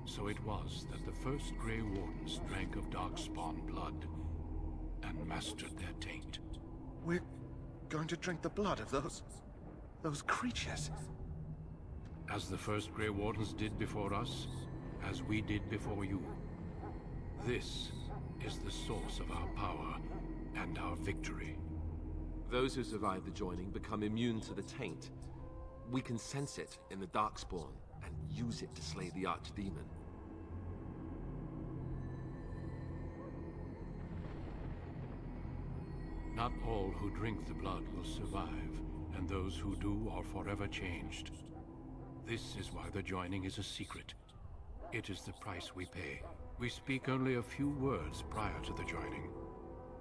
So it was that the first Grey Wardens drank of Darkspawn blood and mastered their taint. We're going to drink the blood of those creatures. As the first Grey Wardens did before us, as we did before you. This is the source of our power and our victory. Those who survive the joining become immune to the taint. We can sense it in the Darkspawn and use it to slay the Archdemon. Not all who drink the blood will survive, and those who do are forever changed. This is why the joining is a secret. It is the price we pay. We speak only a few words prior to the joining,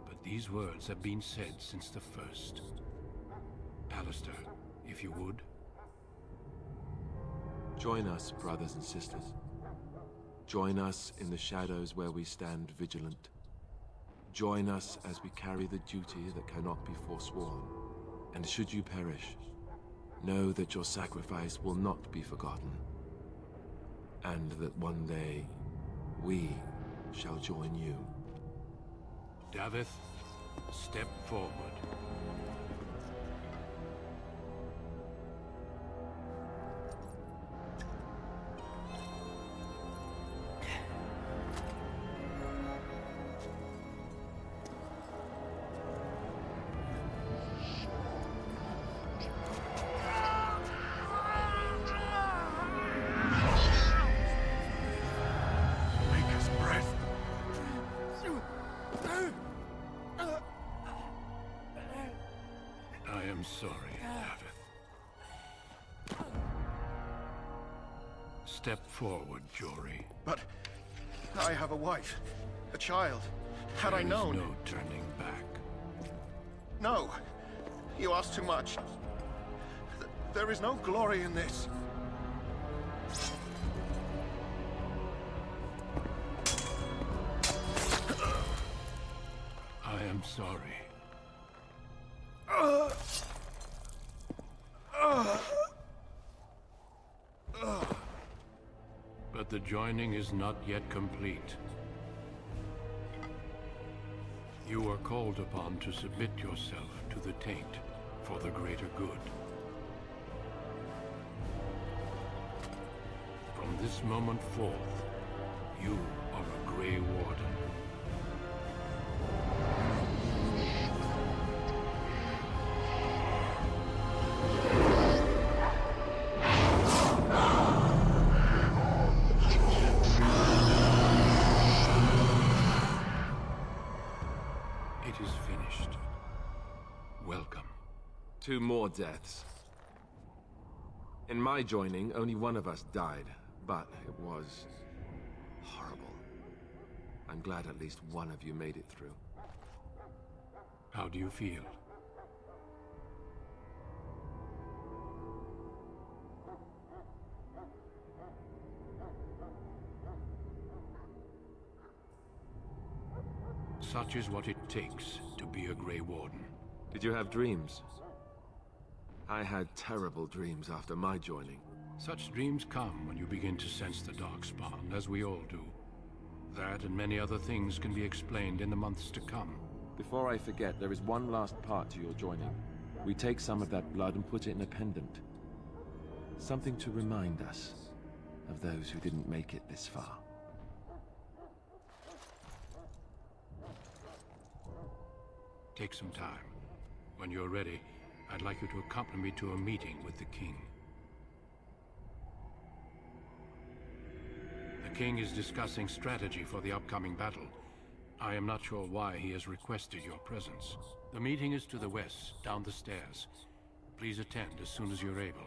but these words have been said since the first. Alistair, if you would. Join us, brothers and sisters. Join us in the shadows where we stand vigilant. Join us as we carry the duty that cannot be forsworn. And should you perish, know that your sacrifice will not be forgotten. And that one day, we shall join you. Davith, step forward. I am sorry, Davith. Step forward, Jory. But I have a wife, a child. Had I known... There is no turning back. No! You ask too much. There is no glory in this. I am sorry. But the joining is not yet complete. You are called upon to submit yourself to the taint for the greater good. From this moment forth, you are a Grey Warden. It is finished. Welcome. 2 more deaths. In my joining, only one of us died, but it was horrible. I'm glad at least one of you made it through. How do you feel? Such is what it takes to be a Grey Warden. Did you have dreams? I had terrible dreams after my joining. Such dreams come when you begin to sense the Darkspawn, as we all do. That and many other things can be explained in the months to come. Before I forget, there is one last part to your joining. We take some of that blood and put it in a pendant. Something to remind us of those who didn't make it this far. Take some time. When you're ready, I'd like you to accompany me to a meeting with the King. The King is discussing strategy for the upcoming battle. I am not sure why he has requested your presence. The meeting is to the west, down the stairs. Please attend as soon as you're able.